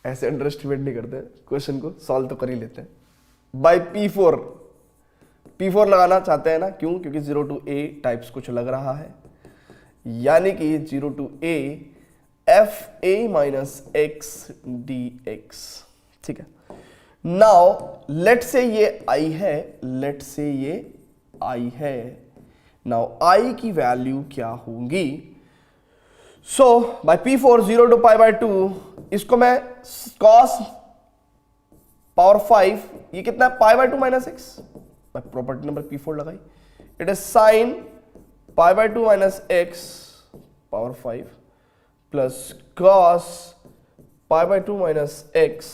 ऐसे अंडर एस्टिमेट नहीं करते, क्वेश्चन को सॉल्व तो कर ही लेते हैं। बाय P4 लगाना चाहते हैं ना, क्यों? क्योंकि 0 to a टाइप्स कुछ लग रहा है, यानी कि 0 to a fa minus x dx। ठीक है, नाउ लेट से ये i है, लेट से ये i है। नाउ i की वैल्यू क्या होगी? सो बाय P4 0 to π/2, इसको मैं cos पावर 5, ये कितना है π/2 माइनस x, मैं प्रॉपर्टी नंबर P4 लगाई, it is sine π/2 minus x power 5 प्लस cos π/2 minus x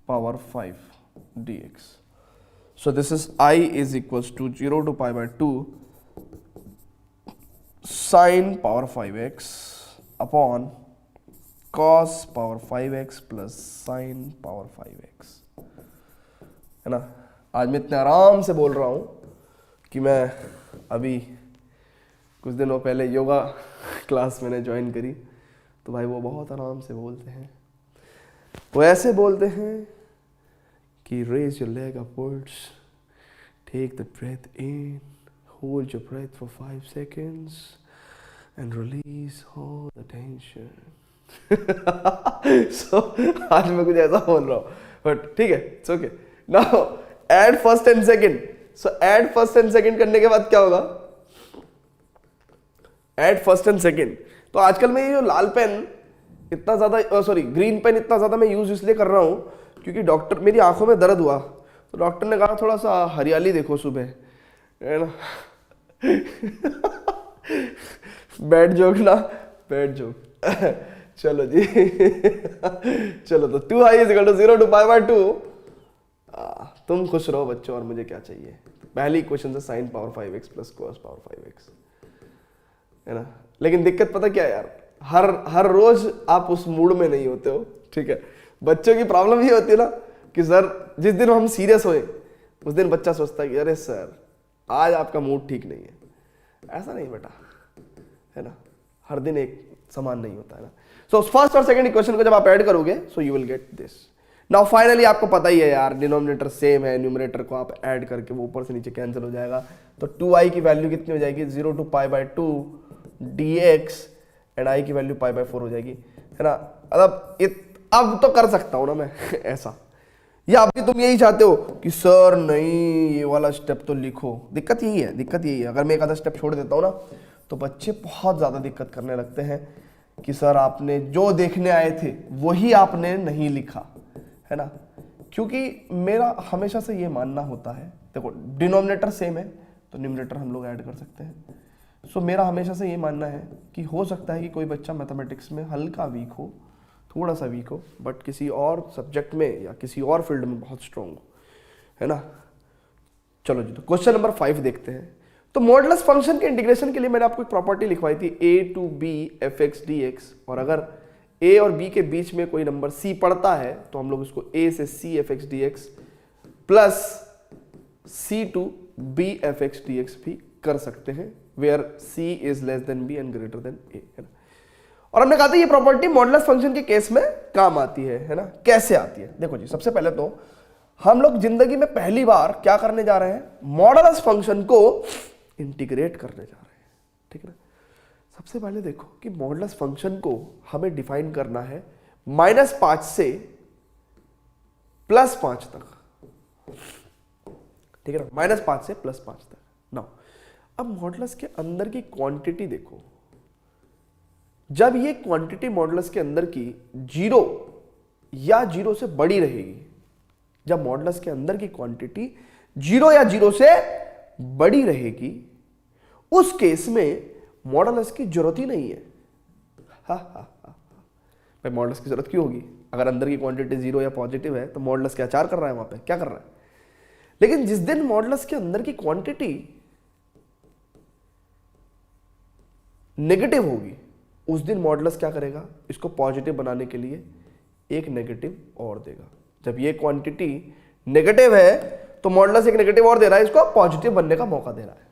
power 5 dx। So this is I is equals to 0 to π/2 sin power 5x upon cos power 5x plus sin power 5x, है ना। आज मैं इतने आराम से बोल रहा हूँ कि मैं अभी कुछ दिनों पहले योगा क्लास मैंने ज्वाइन करी, तो भाई वो बहुत आराम से बोलते हैं। वो ऐसे बोलते हैं कि raise your leg upwards, take the breath in, hold your breath for 5 seconds and release all the tension। So आज मैं कुछ ऐसा बोल रहा हूँ, but ठीक है, it's okay। Now add first and second। So add first and second करने के बाद क्या होगा? Add first and second। तो आजकल मैं ये जो लाल पेन इतना ज्यादा, सॉरी ग्रीन पेन इतना ज्यादा मैं यूज इसलिए कर रहा हूँ क्योंकि डॉक्टर, मेरी आंखों में दर्द हुआ तो डॉक्टर ने कहा थोड़ा सा हरियाली देखो सुबह, है ना। बैड जोक ना, बैड जोक। चलो जी। चलो तो 2i is equal to 0 to π/2। तुम खुश रहो बच्चों, और मुझे क्या चाहिए? पहली इक्वेशन से sin power 5x plus cos power 5x, है ना। लेकिन दिक्कत पता क्या है यार, हर रोज आप उस मूड में नहीं होते हो, ठीक है। बच्चों की प्रॉब्लम ये होती है ना कि सर जिस दिन हम सीरियस होए उस दिन बच्चा सोचता है कि अरे सर आज आपका मूड ठीक नहीं है। ऐसा नहीं बेटा, है ना, हर दिन एक समान नहीं होता है ना। सो फर्स्ट और सेकंड इक्वेशन को जब आप ऐड करोगे so you will get this. Now finally आपको पता ही है यार, डिनोमिनेटर सेम है, न्यूमरेटर को आप ऐड करके वो ऊपर से नीचे कैंसिल हो जाएगा। तो 2i की वैल्यू कितनी हो जाएगी? 0 to π/2 dx एंड i की वैल्यू π/4 हो जाएगी, है ना। मतलब अब तो कर सकता हूं ना मैं ऐसा, या अभी तुम यही चाहते हो कि सर नहीं ये वाला स्टेप तो लिखो। दिक्कत यही है, अगर मैं एक आधा स्टेप छोड़ देता हूँ ना तो बच्चे बहुत ज़्यादा दिक्कत करने लगते हैं कि सर आपने जो देखने आए थे वही आपने नहीं लिखा, है ना। क्योंकि मेरा हमेशा से ये मानना होता है, देखो डिनोमिनेटर सेम है तो न्यूमरेटर हम लोग ऐड कर सकते हैं। सो मेरा हमेशा से ये मानना है कि हो सकता है कि कोई बच्चा मैथमेटिक्स में हल्का वीक हो, थोड़ा सा वीक हो, बट किसी और सब्जेक्ट में या किसी और फील्ड में बहुत स्ट्रांग हो, है ना। चलो जी, तो क्वेश्चन नंबर 5 देखते हैं। तो मॉडुलस फंक्शन के इंटीग्रेशन के लिए मैंने आपको एक प्रॉपर्टी लिखवाई थी a to b fx dx, और अगर a और b के बीच में कोई नंबर c पड़ता है तो हम लोग इसको a से c fx dx plus c to b fx dx भी कर सकते हैं, where c is less than b and greater than a, है ना। और हमने कहा था ये प्रॉपर्टी मॉडुलस फंक्शन के केस में काम आती है ना। कैसे आती है? देखो जी, सबसे पहले तो हम लोग जिंदगी में पहली बार क्या करने जा रहे हैं? मॉडुलस फंक्शन को इंटीग्रेट करने जा रहे हैं, ठीक है ना। सबसे पहले देखो कि मॉडुलस फंक्शन को हमें डिफाइन करना है -5 से +5 तक, ठीक है ना, -5 से +5 तक। नाउ अब मॉडुलस के अंदर की क्वांटिटी देखो, जब ये क्वांटिटी मॉडुलस के अंदर की 0 या 0 से बड़ी रहेगी, जब मॉडुलस के अंदर की क्वांटिटी 0 या 0 से बड़ी रहेगी, उस केस में मॉडुलस की जरूरत ही नहीं है। भाई मॉडुलस की जरूरत क्यों होगी? अगर अंदर की क्वांटिटी 0 या पॉजिटिव है तो मॉडुलस क्या चार कर रहा है वहां पे, क्या कर रहा है? लेकिन जिस दिन मॉडुलस के अंदर की क्वांटिटी नेगेटिव होगी उस दिन मॉडुलस क्या करेगा? इसको पॉजिटिव बनाने के लिए एक नेगेटिव और देगा। जब ये क्वांटिटी नेगेटिव है तो मॉडुलस एक नेगेटिव और दे रहा है, इसको पॉजिटिव बनने का मौका दे रहा है।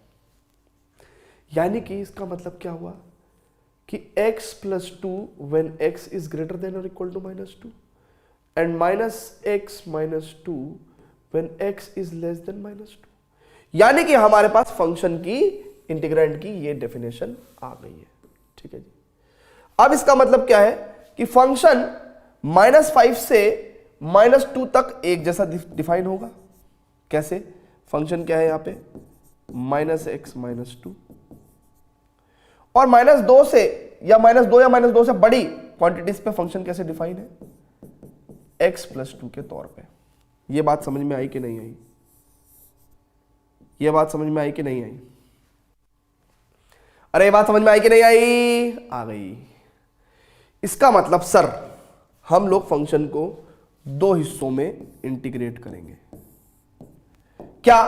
यानी कि इसका मतलब क्या हुआ कि x plus 2 when x is greater than or equal to -2 and minus x minus 2 when x is less than -2। यानी कि हमारे पास फंक्शन की इंटीग्रैंड की ये डेफिनेशन आ गई है। ठीक है जी। अब इसका मतलब क्या है कि फंक्शन -5 से -2 तक एक जैसा डिफाइन होगा। कैसे? फंक्शन क्या है यहां पे -x -2 और -2 से या -2 या -2 से बड़ी क्वांटिटीज पे फंक्शन कैसे डिफाइन है? x + 2 के तौर पे। ये बात समझ में आई कि नहीं आई? ये बात समझ में आई कि नहीं आई? अरे ये बात समझ में आई कि नहीं आई? आ गई। इसका मतलब सर हम लोग फंक्शन को दो हिस्सों में इंटीग्रेट करेंगे। क्या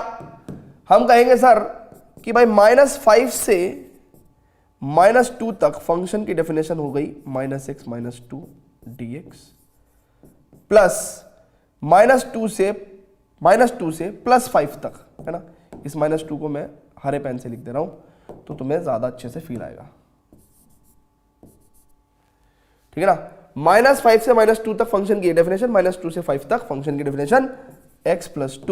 हम कहेंगे सर कि भाई -5 से -2 तक फंक्शन की डेफिनेशन हो गई -x -2 dx प्लस -2 से +5 तक, है ना। इस -2 को मैं हरे पेन से लिख दे रहा हूं तो तुम्हें ज्यादा अच्छे से फील आएगा। ठीक है ना। -5 से -2 तक फंक्शन की डेफिनेशन, -2 से 5 तक फंक्शन की डेफिनेशन x +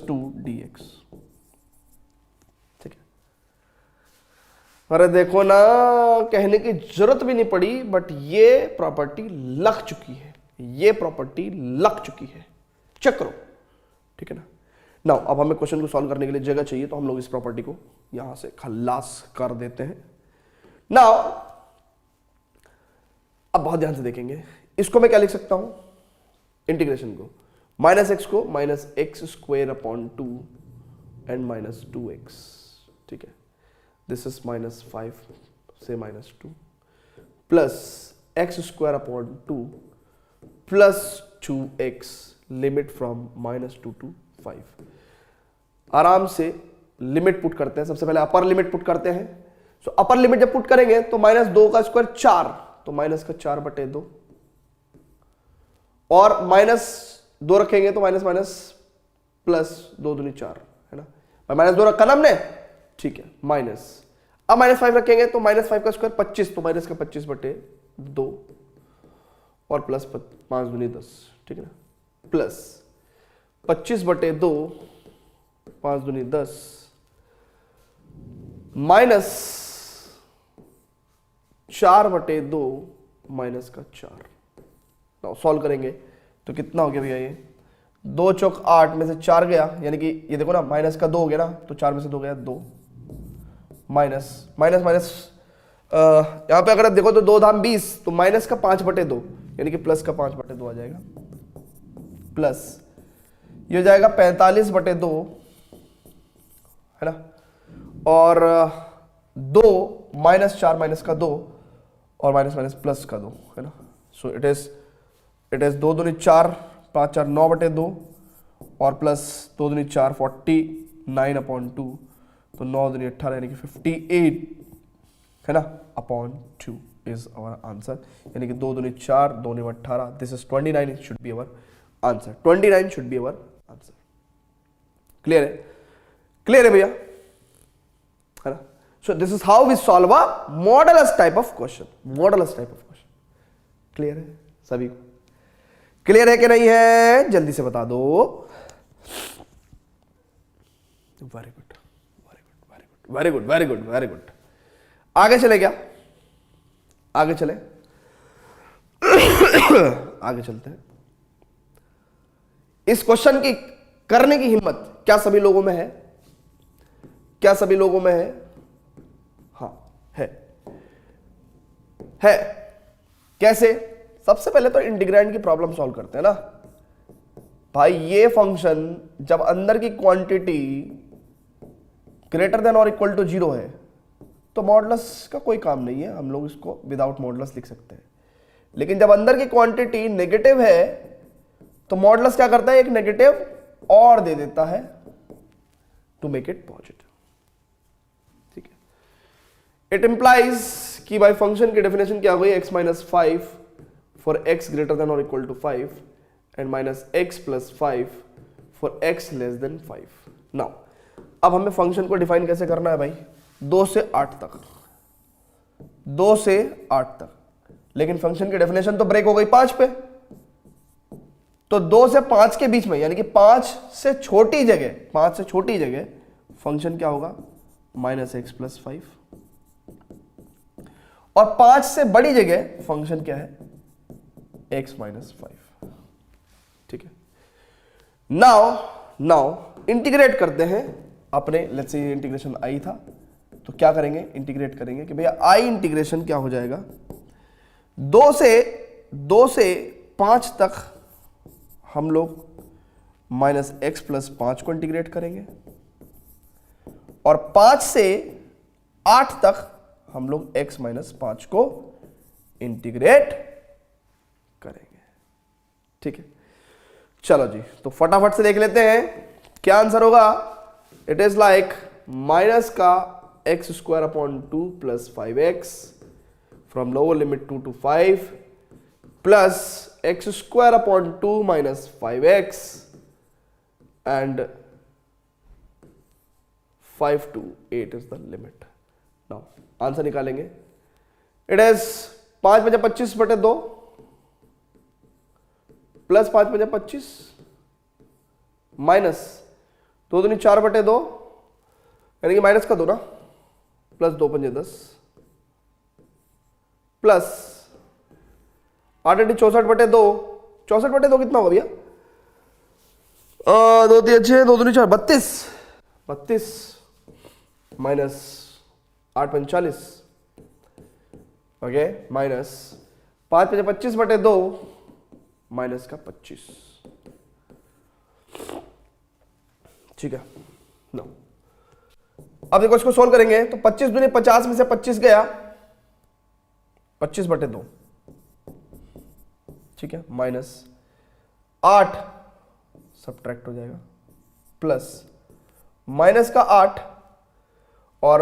2 dx। ठीक है। अरे देखो ना, कहने की जरूरत भी नहीं पड़ी, बट ये प्रॉपर्टी लग चुकी है, ये प्रॉपर्टी लग चुकी है। चेक करो। ठीक है ना। नाउ अब हमें क्वेश्चन को सॉल्व करने के लिए जगह चाहिए, तो हम लोग इस प्रॉपर्टी को यहां से खल्लास कर देते हैं। नाउ अब बहुत ध्यान से देखेंगे, इसको मैं क्या लिख सकता हूं? इंटीग्रेशन को -x को -x² एंड -2x। ठीक है। दिस इज -5 से -2 plus x² plus 2x limit from -2 to 5। आराम से लिमिट पुट करते हैं। सबसे पहले अपर लिमिट पुट करते हैं। सो अपर लिमिट जब पुट करेंगे तो -2 का स्क्वायर 4, तो -4/2 और -2 रखेंगे तो माइनस प्लस 2 दूनी 4, है ना। -2 रखा ना हमने, ठीक है। माइनस, अब -5 रखेंगे तो -5 का स्क्वायर 25, तो माइनस का 25/2 और प्लस 5 दूनी 10, ठीक है ना। प्लस 25/2 5 दूनी 10 माइनस 4/2 माइनस का 4। नाउ सॉल्व करेंगे तो कितना हो गया भैया? ये 2 चौक 8 में से 4 गया, यानी कि ये देखो ना, माइनस का 2 हो गया ना, तो 4 में से 2 गया 2 माइनस माइनस माइनस यहां पे अगर आप देखो तो 2 धाम 20, तो माइनस का 5/2 यानी कि प्लस का 5/2 आ जाएगा। प्लस ये हो जाएगा 45/2, है ना। और 2 -4 माइनस का 2 और माइनस माइनस प्लस का 2, है ना। सो इट इज 2 दूनी 4, 5 4 9/2 और प्लस 2 दूनी 4 49/2, तो 9 दूनी 18 यानी कि 58, है ना, अपॉन 2 इज आवर आंसर। यानी कि 2 दूनी 4, 2 दूनी 18, this is 29 should be our answer. 29 should be our answer. Clear है? क्लियर है भैया, है ना। So this is how we solve a modulus type of question. Modulus type of question clear है सभी को? क्लियर है कि नहीं है? जल्दी से बता दो। Very good, very good, very good, very good, very good, very good. आगे चले क्या? आगे चले आगे चलते हैं। इस क्वेश्चन की करने की हिम्मत क्या सभी लोगों में है? क्या सभी लोगों में है? हाँ है। कैसे? सबसे पहले तो इंटीग्रैंड की प्रॉब्लम सॉल्व करते हैं ना भाई। ये फंक्शन जब अंदर की क्वांटिटी ग्रेटर देन और इक्वल टू 0 है तो मॉडुलस का कोई काम नहीं है, हम लोग इसको विदाउट मॉडुलस लिख सकते हैं। लेकिन जब अंदर की क्वांटिटी नेगेटिव है तो मॉडुलस क्या करता है? एक नेगेटिव और दे देता है टू मेक इट पॉजिटिव। ठीक है। इट इंप्लाइज कि भाई फंक्शन की डेफिनेशन क्या हो गई, x minus 5 for x greater than और equal to 5 and minus x plus 5 for x less than 5। Now अब हमें फंक्शन को डिफाइन कैसे करना है भाई, 2 से 8 तक, 2 से 8 तक। लेकिन फंक्शन की डेफिनेशन तो ब्रेक हो गई 5 पे, तो 2 से 5 के बीच में यानी कि 5 से छोटी जगह फंक्शन क्या होगा, माइनस एक्स प्लस 5, और 5 से बड़ी जगह फंक्शन क्या है, x माइनस 5। ठीक है, नाउ इंटीग्रेट करते हैं अपने, लेट्स से इंटीग्रेशन i था, तो क्या करेंगे, इंटीग्रेट करेंगे कि भैया i इंटीग्रेशन क्या हो जाएगा, 2 से 5 तक हम लोग माइनस एक्स प्लस 5 को इंटीग्रेट करेंगे, और 5 से 8 तक हम लोग x माइनस 5 को इंटीग्रेट करेंगे। ठीक है, चलो जी, तो फटाफट से देख लेते हैं क्या आंसर होगा। इट इज लाइक माइनस का x square upon 2 plus 5x from lower limit 2 to 5 plus x square upon 2 minus 5x and 5 to 8 is the limit. Now answer निकालेंगे। इट इज 5 बजे 25 बटे 2 प्लस 5 बजे 25 माइनस 2 दूनी 4 बटे 2 यानी कि माइनस का 2 ना, प्लस 2 पंजे 10 प्लस 8 64 बटे 2, 64 बटे 2 कितना होगा भैया, 2 3 अच्छे 2 दूनी 4 32 माइनस 8 45 ओके माइनस 5 बजे 25 बटे 2 माइनस का 25। ठीक है, नो अब देखो इसको सोल्व करेंगे तो 25 दूनी 50 में से 25 गया 25 बटे 2, ठीक है, माइनस 8 सब्ट्रैक्ट हो जाएगा प्लस माइनस का 8 और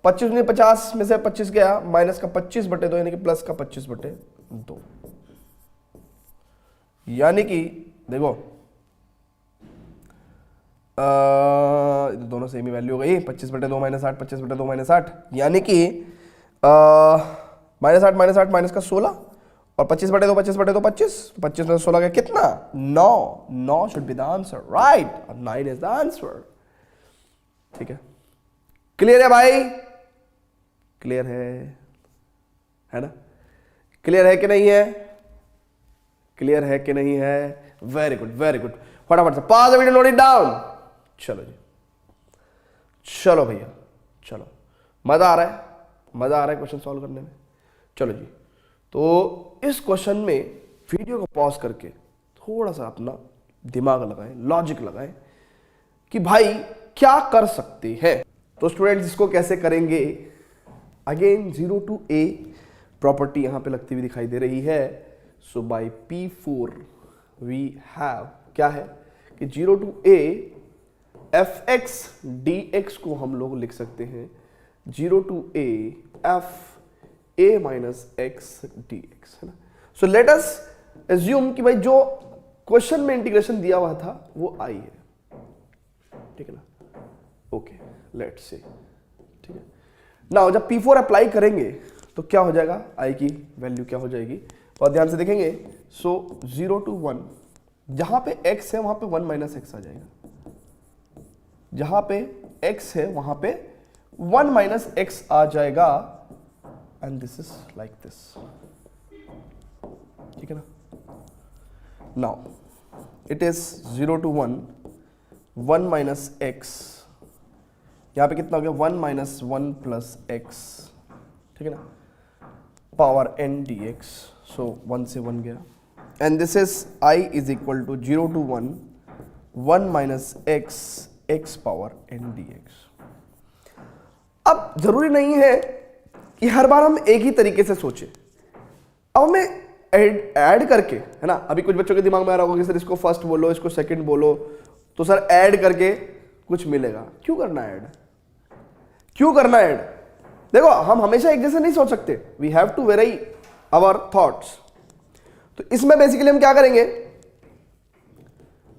25 दूनी 50 में से 25 गया माइनस का 25 बटे 2 यानी कि प्लस का 25 बटे 2, यानी कि देखो दोनों सेम ही वैल्यू हो गई, 25 बटे 2 माइनस 8, 25 बटे 2 माइनस 8, यानी कि माइनस 8 माइनस का 16 और 25 बटे 2 25 बटे 2 25, 25 में 16 का कितना 9 should be the answer, right, 9 is the answer. ठीक है, क्लियर है भाई, क्लियर है ना, क्लियर है कि नहीं है, क्लियर है कि नहीं है, वेरी गुड वेरी गुड, फटाफट से pause the video, note it down. चलो जी, चलो भैया चलो, मजा आ रहा है क्वेश्चन सॉल्व करने में। चलो जी, तो इस क्वेश्चन में वीडियो को पॉज करके थोड़ा सा अपना दिमाग लगाएं, लॉजिक लगाएं कि भाई क्या कर सकते हैं। तो स्टूडेंट्स इसको कैसे करेंगे, अगेन 0 to a प्रॉपर्टी यहां पे लगती हुई दिखाई दे रही है। सो बाय P4 वी हैव क्या है कि 0 to a fx dx को हम लोग लिख सकते हैं 0 to a f a minus x dx, है ना। सो लेट अस एज्यूम कि भाई जो क्वेश्चन में इंटीग्रेशन दिया हुआ था वो i है, ठीक है ना, ओके लेट्स से, ठीक है। नाउ जब P4 अप्लाई करेंगे तो क्या हो जाएगा, i की वैल्यू क्या हो जाएगी, और ध्यान से देखेंगे। सो 0 to 1 जहां पे x है वहां पे 1 माइनस एक्स आ जाएगा, जहां पे x है वहां पे 1 माइनस एक्स आ जाएगा, and this is like this, ठीक है ना। Now it is 0 to 1 minus x, यहां पे कितना हो गया 1 माइनस 1 प्लस एक्स, ठीक है ना, पावर n dx, सो 1 से 1 गया, and this is i is equal to 0 to 1 minus x x power n dx। अब जरूरी नहीं है कि हर बार हम एक ही तरीके से सोचें, अब हमें ऐड करके, है ना, अभी कुछ बच्चों के दिमाग में आ रहा होगा कि सर इसको फर्स्ट बोलो इसको सेकंड बोलो, तो सर ऐड करके कुछ मिलेगा, क्यों करना ऐड, क्यों करना ऐड, देखो हम हमेशा एक जैसे नहीं सोच सकते, we have to vary our thoughts. तो इसमें बेसिकली हम क्या करेंगे,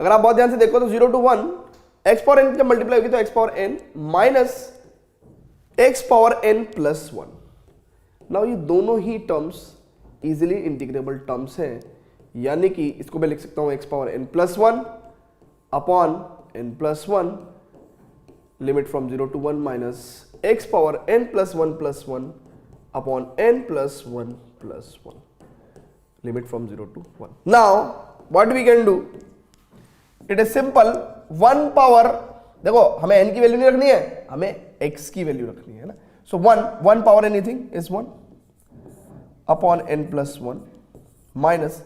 अगर आप बहुत ध्यान से देखो तो 0 to 1 एक्स पावर एन जब मल्टीप्लाई होगी तो x power n minus x power n plus 1। Now ये दोनों ही टर्म्स इजिली इंटीग्रेबल टर्म्स हैं, यानी कि इसको मैं लिख सकता हूं x power n plus 1 upon n plus 1 limit from 0 to 1 minus x power n plus 1 upon n plus 1 limit from 0 to 1। Now what we can do, it is simple, 1 power, देखो हमें n की value नहीं रखनी है, हमें x की value रखनी है ना। सो 1 power anything is 1 upon n plus 1 minus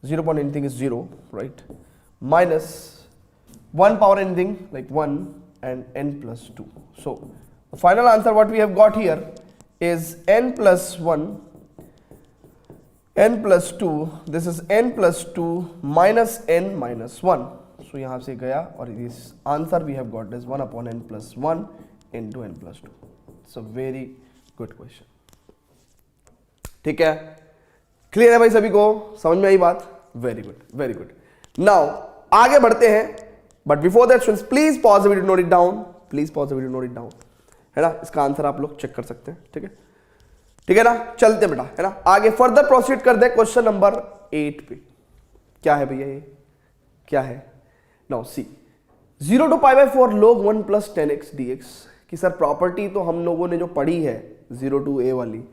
0 upon anything is 0, right, minus 1 power anything like 1 and n plus 2. So the final answer what we have got here is n plus 1, n plus 2, this is n plus 2 minus n minus 1. So यहाँ से गया और this answer we have got is 1 upon n plus 1 into n plus 2. It's a very good question. ठीक है, clear है भाई सभी को, समझ में आई बात? Very good, very good. Now आगे बढ़ते हैं, but before that students please pause the video, note it down, please pause the video, note it down, है ना। इसका आंसर आप लोग चेक कर सकते हैं, ठीक है, ठीक है ना। चलते बेटा, है ना, आगे फर्दर प्रोसीड कर दे क्वेश्चन नंबर 8 पे। क्या है भैया ये, क्या है? Now see 0 to π/4 log 1 plus 10x dx की सर प्रॉपर्टी तो हम लोगों ने जो पढ़ी है 0 to a वाली,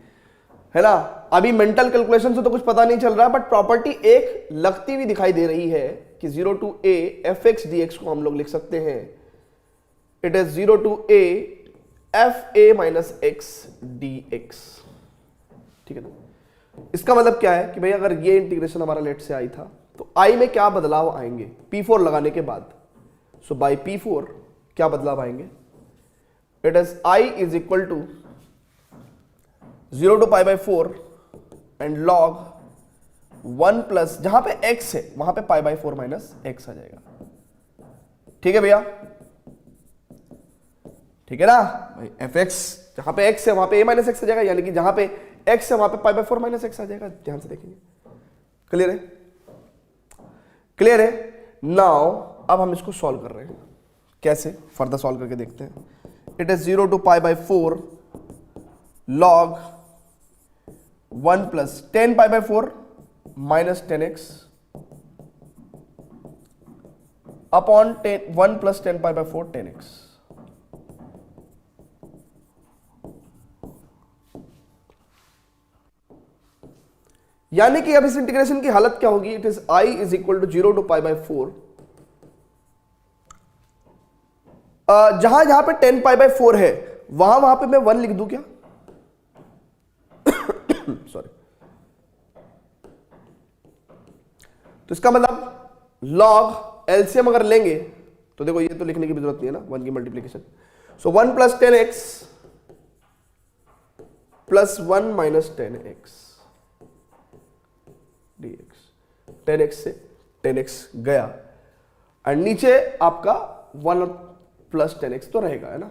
है ना। अभी मेंटल कैलकुलेशन से तो कुछ पता नहीं चल रहा, बट प्रॉपर्टी एक लगती हुई दिखाई दे रही है कि 0 to a fx dx को हम लोग लिख सकते हैं, it is 0 to a fa minus x dx, ठीक है ना। इसका मतलब क्या है कि भाई अगर ये इंटीग्रेशन हमारा लेट से आई था तो i में क्या बदलाव आएंगे p4 लगाने के बाद। सो बाय p4 क्या बदलाव आएंगे, it is i is equal to 0 to π/4 and log 1 plus, जहां पे x है वहां पे π/4 माइनस x आ जाएगा, ठीक है भैया, ठीक है ना भाई। fx जहां पे x है वहां पे a माइनस x आ जाएगा, यानी कि जहां पे x है वहां पे π/4 माइनस x आ जाएगा। ध्यान से देखेंगे, क्लियर है, क्लियर है। नाउ अब हम इसको सॉल्व कर रहे हैं, कैसे फर्दर सॉल्व करके देखते हैं। It is 0 to π/4 log 1 plus 10 π/4 minus 10x upon 1 plus 10 π/4 10x। यानी कि अब इस इंटीग्रेशन की हालत क्या होगी, it is i is equal to 0 to π/4, जहां जहां पे 10 π/4 है वहां पे मैं 1 लिख दूं क्या, सॉरी। तो इसका मतलब लॉग एलसीएम अगर लेंगे तो देखो ये तो लिखने की भी जरूरत नहीं है ना, 1 की मल्टीप्लीकेशन। सो 1 plus 10x plus 1 minus 10x dx, 10x से 10x गया और नीचे आपका 1 प्लस 10x तो रहेगा, है ना।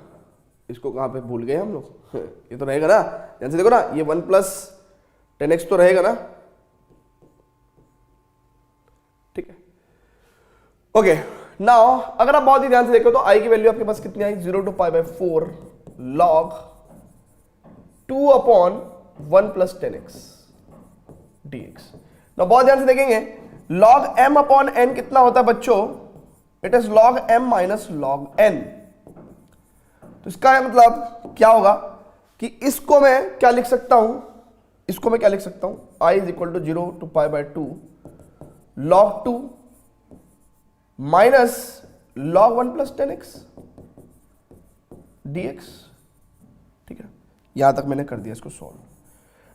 इसको कहां पे भूल गए हम लोग, ये तो रहेगा ना, ध्यान से देखो ना, ये 1 प्लस 10x तो रहेगा ना, ठीक है, ओके। नाउ अगर आप बहुत ही ध्यान से देखो तो i की वैल्यू आपके पास कितनी आई, 0 to π/4 log 2 upon 1 plus 10x dx। Now बहुत ध्यान से देखेंगे, log m अपॉन n कितना होता है बच्चों, it is log m minus log n। तो इसका मतलब क्या होगा कि इसको मैं क्या लिख सकता हूं, इसको मैं क्या लिख सकता हूं, i is equal to 0 to π/2 log 2 minus log 1 plus 10x dx, ठीक है। यहां तक मैंने कर दिया इसको सॉल्व।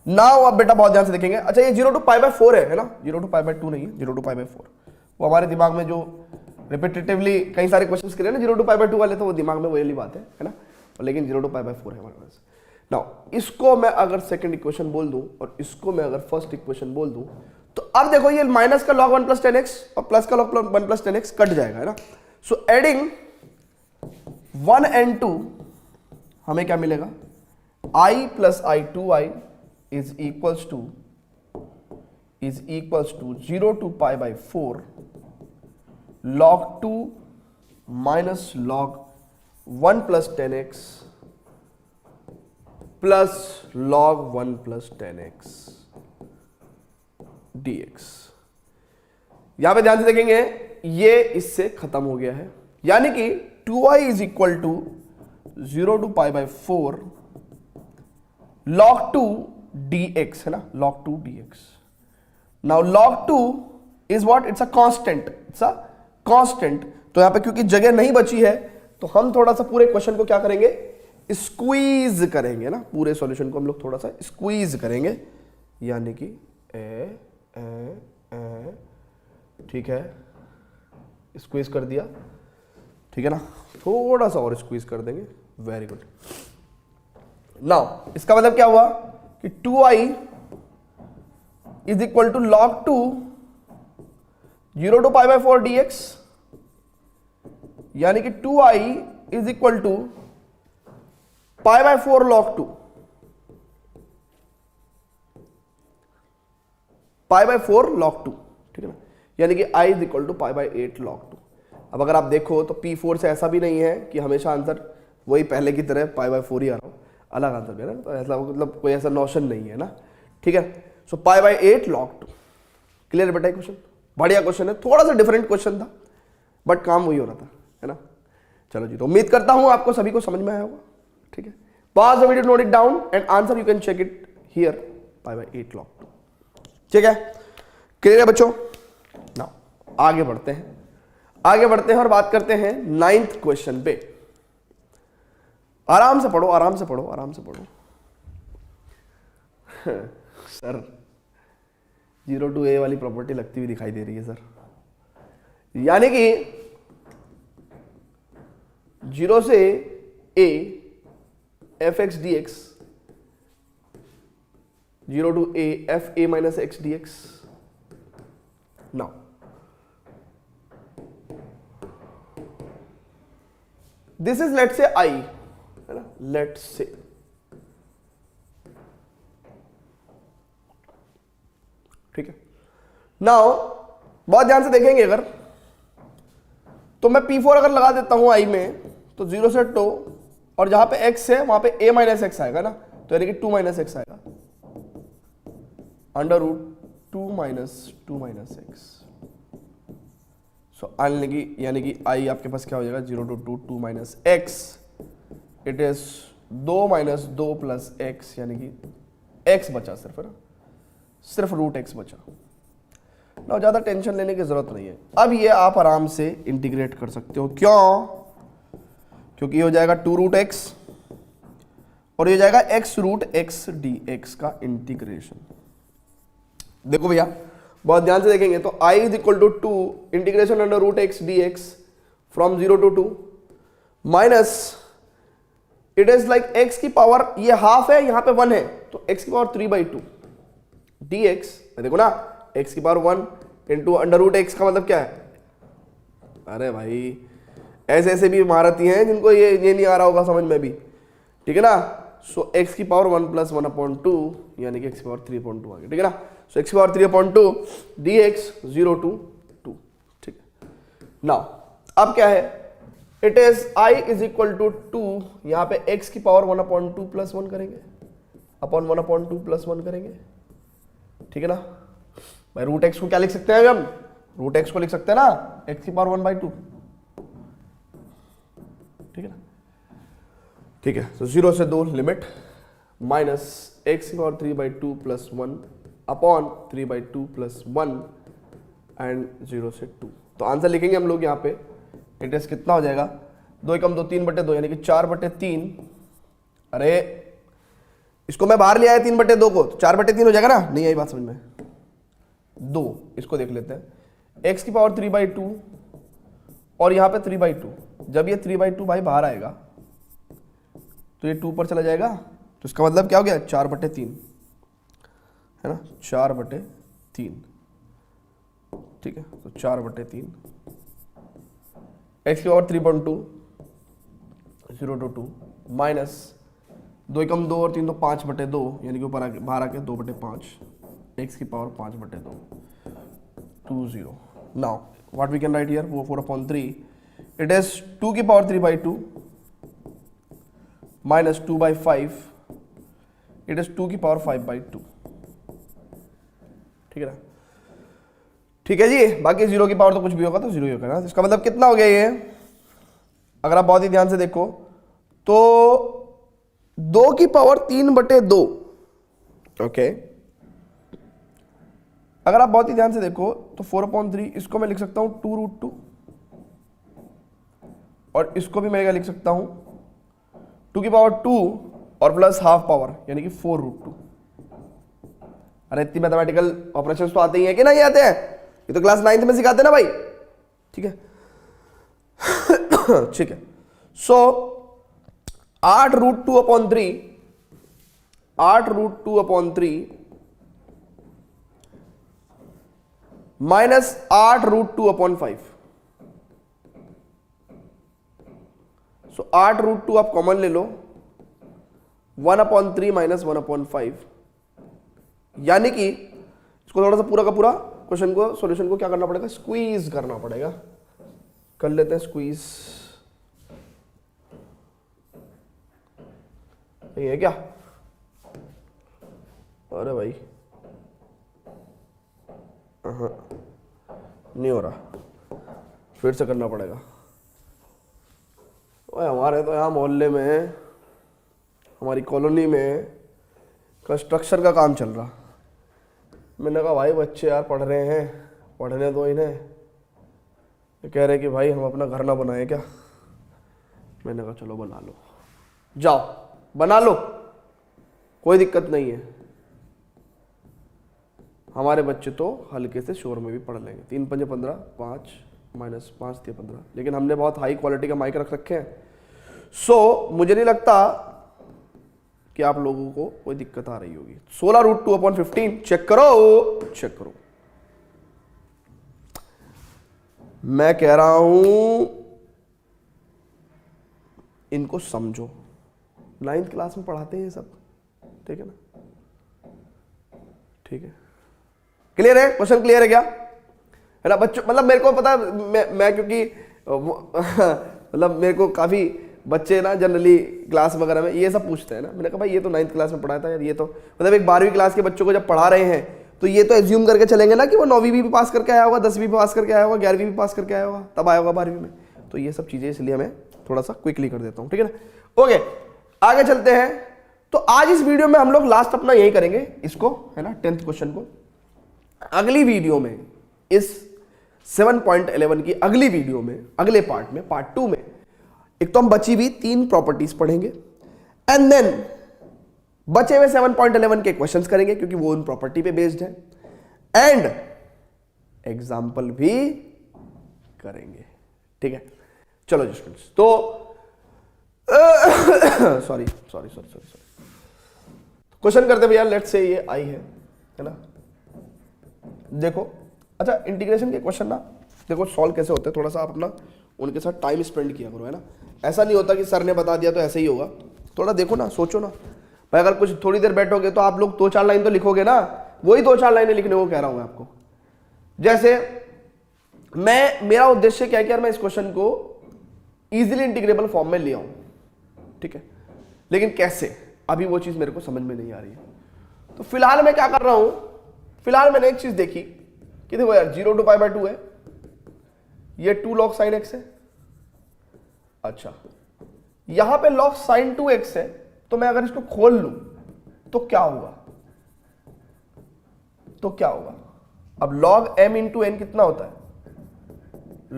नाउ अब बेटा बहुत ध्यान से देखेंगे, अच्छा ये 0 to π/4 है ना, 0 to π/2 नहीं है, 0 to π/4। वो हमारे दिमाग में जो रिपीटेटिवली कई सारे क्वेश्चंस करे ना 0 to π/2 वाले, तो वो दिमाग में वही वाली बात है ना, लेकिन 0 to π/4 है हमारे पास। नाउ इसको मैं अगर सेकंड इक्वेशन बोल दूं और इसको मैं अगर फर्स्ट इक्वेशन बोल दूं, तो अब देखो ये माइनस का log 1 प्लस 10x और प्लस का log 1 प्लस 10x कट जाएगा, है ना। सो एडिंग 1 and 2 हमें क्या मिलेगा, I plus I 2i is equals to 0 to pi by 4 log 2 minus log 1 plus 10x plus log 1 plus 10x dx। यहां पे ध्यान से देखेंगे ये इससे खत्म हो गया है, यानी कि 2i is equal to 0 to pi by 4 log 2 dx है ना, log 2 dx। Now log 2 is what, it's a constant, तो यहां पे क्योंकि जगह नहीं बची है तो हम थोड़ा सा पूरे क्वेश्चन को क्या करेंगे, स्क्वीज करेंगे ना, पूरे सॉल्यूशन को हम लोग थोड़ा सा स्क्वीज करेंगे, यानी कि ठीक है, स्क्वीज कर दिया, ठीक है ना, थोड़ा सा और स्क्वीज कर देंगे, वेरी गुड। नाउ इसका मतलब क्या हुआ कि 2i is equal to log 2 0 to pi by 4 dx, यानी कि 2i is equal to pi by 4 log 2, pi by 4 log 2, ठीक है ना, यानी कि i is equal to pi by 8 log 2। अब अगर आप देखो तो P4 से ऐसा भी नहीं है कि हमेशा आंसर वही पहले की तरह पाई बाय 4 ही आ रहा हो, अलग आंसर है ना, तो ऐसा मतलब कोई ऐसा नोशन नहीं है ना, ठीक है। सो पाई बाय 8 log 2, क्लियर बेटा क्वेश्चन, बढ़िया क्वेश्चन है, थोड़ा सा डिफरेंट क्वेश्चन था बट काम वही हो रहा था, है ना। चलो जी, तो उम्मीद करता हूं आपको सभी को समझ में आया होगा, ठीक है। Pause the video, note it down and answer you can check it here, pi by 8 log 2, ठीक है, क्लियर है बच्चों। नाउ आगे बढ़ते हैं और बात करते हैं 9th क्वेश्चन पे। आराम से पढ़ो, आराम से पढ़ो, आराम से पढ़ो। सर 0 टू a वाली प्रॉपर्टी लगती हुई दिखाई दे रही है सर, यानी कि 0 से a fx dx, 0 to a f a minus x dx। now this is let's say I, है ना, let's say, ठीक है। नाउ बहुत ध्यान से देखेंगे अगर, तो मैं P4 अगर लगा देता हूं I में, तो 0 से 2 और जहां पे x है वहां पे a माइनस एक्स आएगा ना, तो यानी कि 2 माइनस एक्स आएगा, अंडर रूट 2 माइनस एक्स। सो यानी कि I आपके पास क्या हो जाएगा, 0 to 2 minus x, it is 2 minus 2 plus x, यानी कि x बचा सिर्फ, है ना, सिर्फ रूट x बचा ना, ज्यादा टेंशन लेने की जरूरत नहीं है। अब ये आप आराम से इंटीग्रेट कर सकते हो, क्यों, क्योंकि ये हो जाएगा 2 रूट एक्स और ये जाएगा x रूट x dx का इंटीग्रेशन। देखो भैया बहुत ध्यान से देखेंगे तो I is equal to 2 integration under root x dx from 0 to 2 minus, it is like x की पावर, ये हाफ है यहां पे 1 है, तो x की पावर 3/2 dx, देखो ना, x की power 1 into under root x का मतलब क्या है, अरे भाई ऐसे ऐसे भी महारथी हैं जिनको ये नहीं आ रहा होगा समझ में भी, ठीक है ना। सो x की पावर 1 प्लस 1/2, यानी कि x की पावर 3/2 आ गया, ठीक है ना। सो x की पावर 3/2 dx 0 to 2, ठीक है। नाउ अब क्या है, it is I is equal to 2, यहां पे x की पावर 1/2 प्लस 1 करेंगे अपॉन 1/2 प्लस 1 करेंगे, ठीक है ना भाई। रूट एक्स को क्या लिख सकते हैं हम, रूट एक्स को लिख सकते हैं ना x की पावर 1/2, ठीक है ना, ठीक है। तो 0 से 2 लिमिट माइनस x की power 3/2 plus 1 upon 3/2 plus 1 and 0 से 2। तो आंसर लिखेंगे हम लोग यहाँ पे, इट इज कितना हो जाएगा, 2 कम 2 3/2, यानी कि 4/3। अरे इसको मैं बाहर ले आया 3/2 को, तो 4/3 हो जाएगा ना, नहीं आई बात समझ में। 2 इसको देख लेते हैं, x की पावर 3/2 और यहाँ पे 3/2, जब ये 3/2 भाई बाहर आएगा तो ये 2 पर चला जाएगा, तो इसका मतलब क्या हो गया, 4/3, है ना, 4/3, ठीक है। तो 4/3 x की पावर 3/2 0 to 2 माइनस 2 एकम 2 और 3 तो 5/2, यानी कि ऊपर आके बाहर आके 2/5, x की power 5/2, 20. Now what we can write here, 4/3, it is 2 की पावर 3/2 माइनस 2/5, इट इज 2 की पावर 5/2. ठीक है ना, ठीक है जी. बाकी 0 की पावर तो कुछ भी होगा तो 0 ही होगा ना. इसका मतलब कितना हो गया ये, अगर आप बहुत ही ध्यान से देखो तो 2 की पावर 3/2. ओके, अगर आप बहुत ही ध्यान से देखो तो 4/3, इसको मैं लिख सकता हूं 2√2, और इसको भी मैं क्या लिख सकता हूं 2 की पावर 2 और प्लस हाफ पावर, यानी कि 4√2. अरे इतनी मैथमेटिकल ऑपरेशंस तो आते ही हैं कि नहीं आते हैं, ये तो क्लास 9th में सिखाते हैं ना भाई. ठीक है. ठीक है. सो 8√2/3, 8√2/3 माइनस 8√2/5. सो 8√2 आप कॉमन ले लो, 1/3 माइनस 1/5, यानी कि इसको थोड़ा सा पूरा का पूरा क्वेश्चन को, सॉल्यूशन को क्या करना पड़ेगा, स्क्वीज करना पड़ेगा. कर लेते हैं स्क्वीज. ये है क्या, अरे भाई नहीं हो रहा, फिर से करना पड़ेगा. ओए हमारे तो यहाँ मोहल्ले में, हमारी कॉलोनी में कंस्ट्रक्शन का काम चल रहा. मैंने कहा भाई बच्चे यार पढ़ रहे हैं, पढ़ने दो इन्हें. ये कह रहे कि भाई हम अपना घर ना बनाए क्या. मैंने कहा चलो बना लो, जाओ बना लो, कोई दिक्कत नहीं है. हमारे बच्चे तो हल्के से शोर में भी पढ़ लेंगे. 3 पंजे 15, 5 माइनस 5 × 15, लेकिन हमने बहुत हाई क्वालिटी का माइक रख रखे हैं. सो मुझे नहीं लगता कि आप लोगों को कोई दिक्कत आ रही होगी. 16√2/15 चेक करो, चेक करो. मैं कह रहा हूं इनको समझो, 9th क्लास में पढ़ाते हैं ये सब. ठीक है ना, ठीक है. क्लियर है, क्वेश्चन क्लियर है क्या, है ना बच्चों. मतलब मेरे को पता, मैं क्योंकि मतलब मेरे को काफी बच्चे ना जनरली क्लास वगैरह में ये सब पूछते हैं ना. मैंने कहा भाई ये तो 9th क्लास में पढ़ाया था यार, ये तो मतलब एक 12वीं क्लास के बच्चों को जब पढ़ा रहे हैं तो ये तो एज्यूम करके चलेंगे ना कि वो 9वीं भी पास करके आया होगा, 10वीं भी पास करके आया होगा, 11वीं भी पास करके आया होगा, तब आया होगा 12वीं में. तो ये सब चीजें इसलिए मैं थोड़ा सा क्विकली कर देता हूँ. ठीक है ना. ओके, आगे चलते हैं. तो आज इस वीडियो में हम लोग लास्ट अपना यही करेंगे इसको, है ना, 10th क्वेश्चन को. अगली वीडियो में, इस 7.11 की अगली वीडियो में, अगले पार्ट में, पार्ट 2 में, एक तो हम बची हुई 3 प्रॉपर्टीज पढ़ेंगे, एंड देन बचे हुए 7.11 के क्वेश्चंस करेंगे क्योंकि वो उन प्रॉपर्टी पे बेस्ड है, एंड एग्जाम्पल भी करेंगे. ठीक है, चलो जी स्टूडेंट्स. तो सॉरी क्वेश्चन करते भैया. लेट्स से ये आई है ना. देखो, अच्छा इंटीग्रेशन के क्वेश्चन ना देखो सॉल्व कैसे होते हैं, थोड़ा सा आप अपना उनके साथ टाइम स्पेंड किया करो, है ना. ऐसा नहीं होता कि सर ने बता दिया तो ऐसे ही होगा. थोड़ा देखो ना, सोचो ना भाई. अगर कुछ थोड़ी देर बैठोगे तो आप लोग 2-4 लाइन तो लिखोगे ना. वही 2-4 लाइनें लिखने को कह रहा हूं मैं आपको. जैसे मेरा उद्देश्य क्या है कि यार मैं इस क्वेश्चन को इजीली इंटीग्रेबल फॉर्म में ले आऊं. ठीक है, लेकिन कैसे, अभी वो चीज मेरे को समझ में नहीं आ रही है. तो फिलहाल मैं क्या कर रहा हूं, फिलहाल मैंने एक चीज देखी कि देखो यार 0 to π/2 है, ये 2 log sin x है. अच्छा, यहां पे log sin 2x है, तो मैं अगर इसको खोल लूं तो क्या होगा, तो क्या होगा. अब log m into n कितना होता है,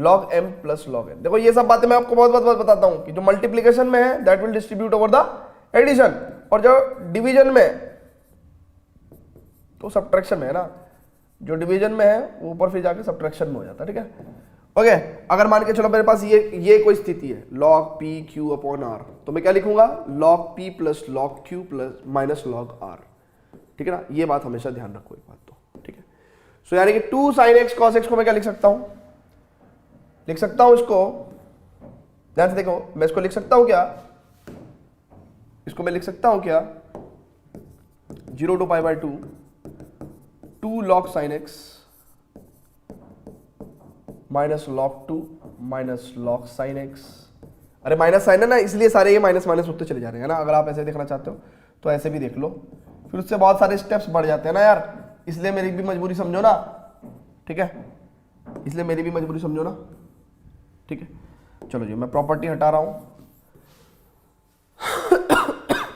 log m plus log n. देखो ये सब बातें मैं आपको बहुत बताता हूं कि जो मल्टीप्लीकेशन में है that will distribute over the addition, और जो डिवीजन में तो सब्ट्रैक्शन में है ना. जो डिवीजन में है वो ऊपर फिर जाके सब्ट्रैक्शन में हो जाता है. ठीक है, ओके. अगर मान के चलो मेरे पास ये कोई स्थिति है log p q upon r, तो मैं क्या लिखूंगा log p plus log q plus minus log r. ठीक है ना, ये बात हमेशा ध्यान रखो एक बात तो. ठीक है, सो यानी कि 2 sin x cos x को मैं क्या लिख सकता हूं, लिख सकता हूं इसको, ध्यान से देखो, मैं इसको लिख सकता हूं क्या इसको मैं लिख सकता हूं क्या, 0 to pi by 2 2 log sin x minus log 2 minus log sin x। अरे माइनस साइन है ना, इसलिए सारे ये माइनस माइनस होते चले जा रहे हैं ना। अगर आप ऐसे देखना चाहते हो तो ऐसे भी देख लो, फिर उससे बहुत सारे स्टेप्स बढ़ जाते हैं ना यार, इसलिए मेरी भी मजबूरी समझो ना, ठीक है, इसलिए मेरी भी मजबूरी समझो ना, ठीक है। चलो जी, मैं प्रॉपर्टी हटा रहा हूं,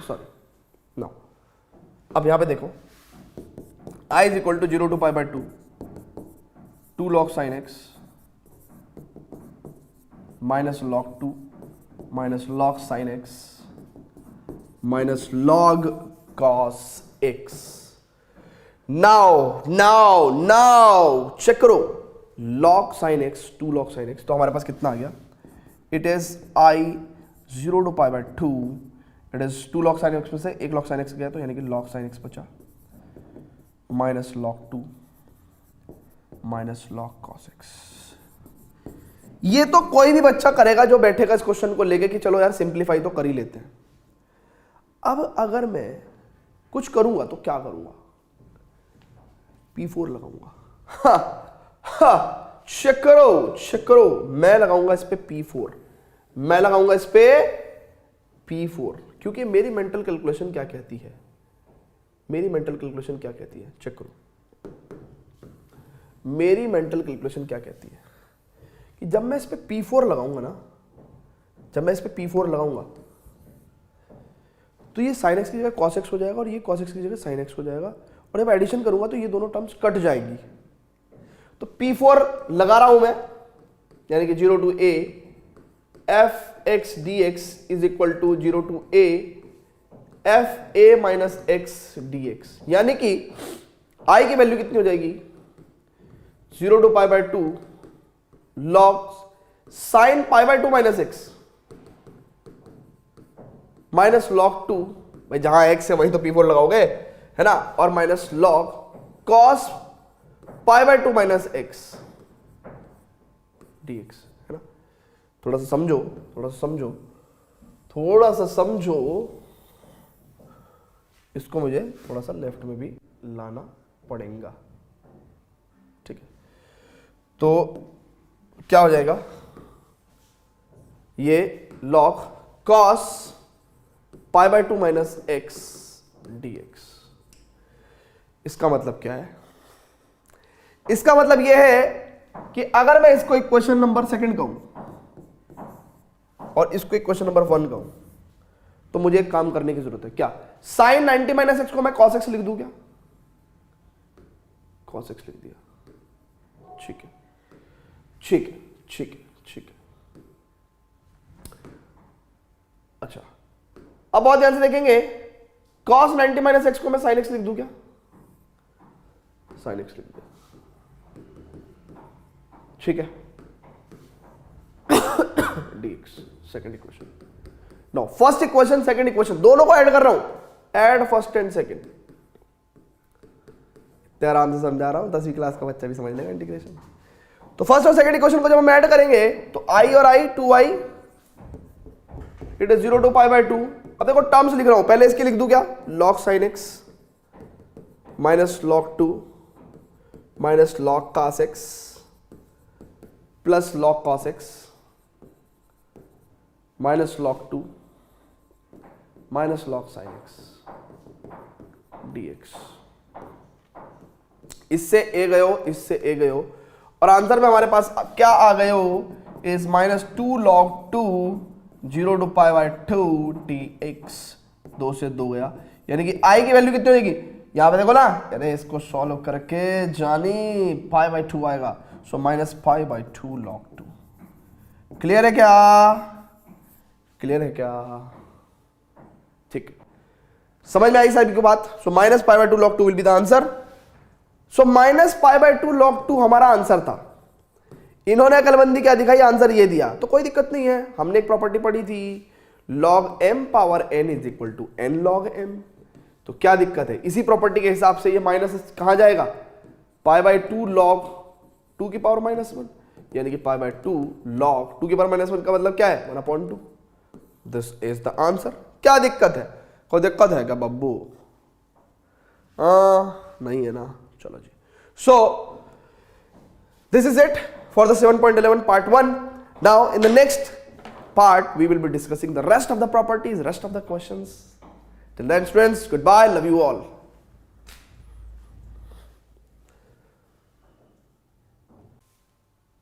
सॉरी नाउ। अब यहां पे देखो, i is equal to 0 to pi by 2 2 log sin x minus log 2 minus log sin x minus log cos x। Now check करो, log sin x 2 log sin x, तो हमारे पास कितना आ गया, it is i 0 to pi by 2, it is 2 log sin x में से 1 log sin x गया, तो यानी कि log sin x बचा minus log 2 minus log cos x। ये तो कोई भी बच्चा करेगा जो बैठेगा इस क्वेश्चन को लेके कि चलो यार सिंप्लीफाई तो कर ही लेते हैं। अब अगर मैं कुछ करूंगा तो क्या करूंगा, P4 लगाऊंगा। चेक करो, मैं लगाऊंगा इस पे P4, मैं लगाऊंगा इस पे P4, क्योंकि मेरी मेंटल कैलकुलेशन क्या कहती है, मेरी मेंटल कैलकुलेशन क्या कहती है, चेक करो, मेरी मेंटल कैलकुलेशन क्या कहती है कि जब मैं इस पे P4 लगाऊंगा ना, जब मैं इस पे P4 लगाऊंगा तो ये sin x की जगह cos x हो जाएगा और ये cos x की जगह sin x हो जाएगा, और जब एडिशन करूंगा तो ये दोनों टर्म्स कट जाएंगी। तो P4 लगा रहा हूं मैं, यानी कि 0 to a f x dx is equal to 0 to a f a minus x dx, यानी कि i की वैल्यू कितनी हो जाएगी, 0 to pi by 2 log sin pi by 2 minus x minus log 2, भाई जहां x है वहीं तो P4 लगाओगे, है ना, और minus log cos pi by 2 minus x dx, है ना। थोड़ा सा समझो, इसको मुझे थोड़ा सा लेफ्ट में भी लाना पड़ेगा, ठीक है। तो क्या हो जाएगा, ये log cos pi by 2 minus x dx। इसका मतलब क्या है, इसका मतलब यह है कि अगर मैं इसको इक्वेशन नंबर सेकंड कहूं और इसको इक्वेशन नंबर 1 कहूं, तो मुझे एक काम करने की जरूरत है, क्या, sin 90 माइनस एक्स को मैं cos x लिख दूं क्या, cos x लिख दिया, ठीक है। अच्छा, अब बहुत ध्यान से देखेंगे, cos 90 माइनस एक्स को मैं sin x लिख दूं क्या, sin x लिख दिया, ठीक है। dx second equation, now first equation second equation दोनों को ऐड कर रहा हूं, ऐड फर्स्ट एंड सेकंड। आराम से समझा रहा हूं, 10वीं क्लास का बच्चा भी समझ लेगा इंटीग्रेशन। तो फर्स्ट और सेकंड इक्वेशन को जब हम ऐड करेंगे तो i और i 2i, it is 0 to pi by 2। अब देखो टर्म्स लिख रहा हूं, पहले इसके लिख दूं क्या, log sin x minus log 2 minus log cos x plus log cos x minus log 2 minus log sin x dx। इससे a गए हो, इससे a गए हो, और आंसर में हमारे पास क्या आ गए हो, is minus 2 log 2 0 to pi by 2 dx, 2 से 2 गया, यानी कि i की वैल्यू कितनी हो जाएगी, यहां पे देखो ना, अरे इसको सॉल्व करके जानी पाई बाय 2 आएगा, so minus pi by 2 log 2। Clear है क्या, क्लियर है क्या, ठीक, समझ में आई साहब की बात। So minus pi by 2 log 2 will be the answer. So minus pi by 2 log 2 हमारा आंसर था। इन्होंने अकलमंदी क्या दिखाई, आंसर ये दिया, तो कोई दिक्कत नहीं है, हमने एक प्रॉपर्टी पढ़ी थी, log m power n is equal to n log m, तो क्या दिक्कत है, इसी प्रॉपर्टी के हिसाब से ये माइनस कहां जाएगा, पाई बाय 2 log 2 की पावर माइनस 1, यानी कि पाई बाय 2 log 2 की पावर माइनस 1 का मतलब क्या है, 1/2। This is the answer. क्या दिक्कत है, कोई दिक्कत है क्या बब्बू? नहीं है ना, चलो जी. So this is it for the 7.11 part 1. Now in the next part we will be discussing the rest of the properties, rest of the questions. Till then, friends, goodbye, love you all.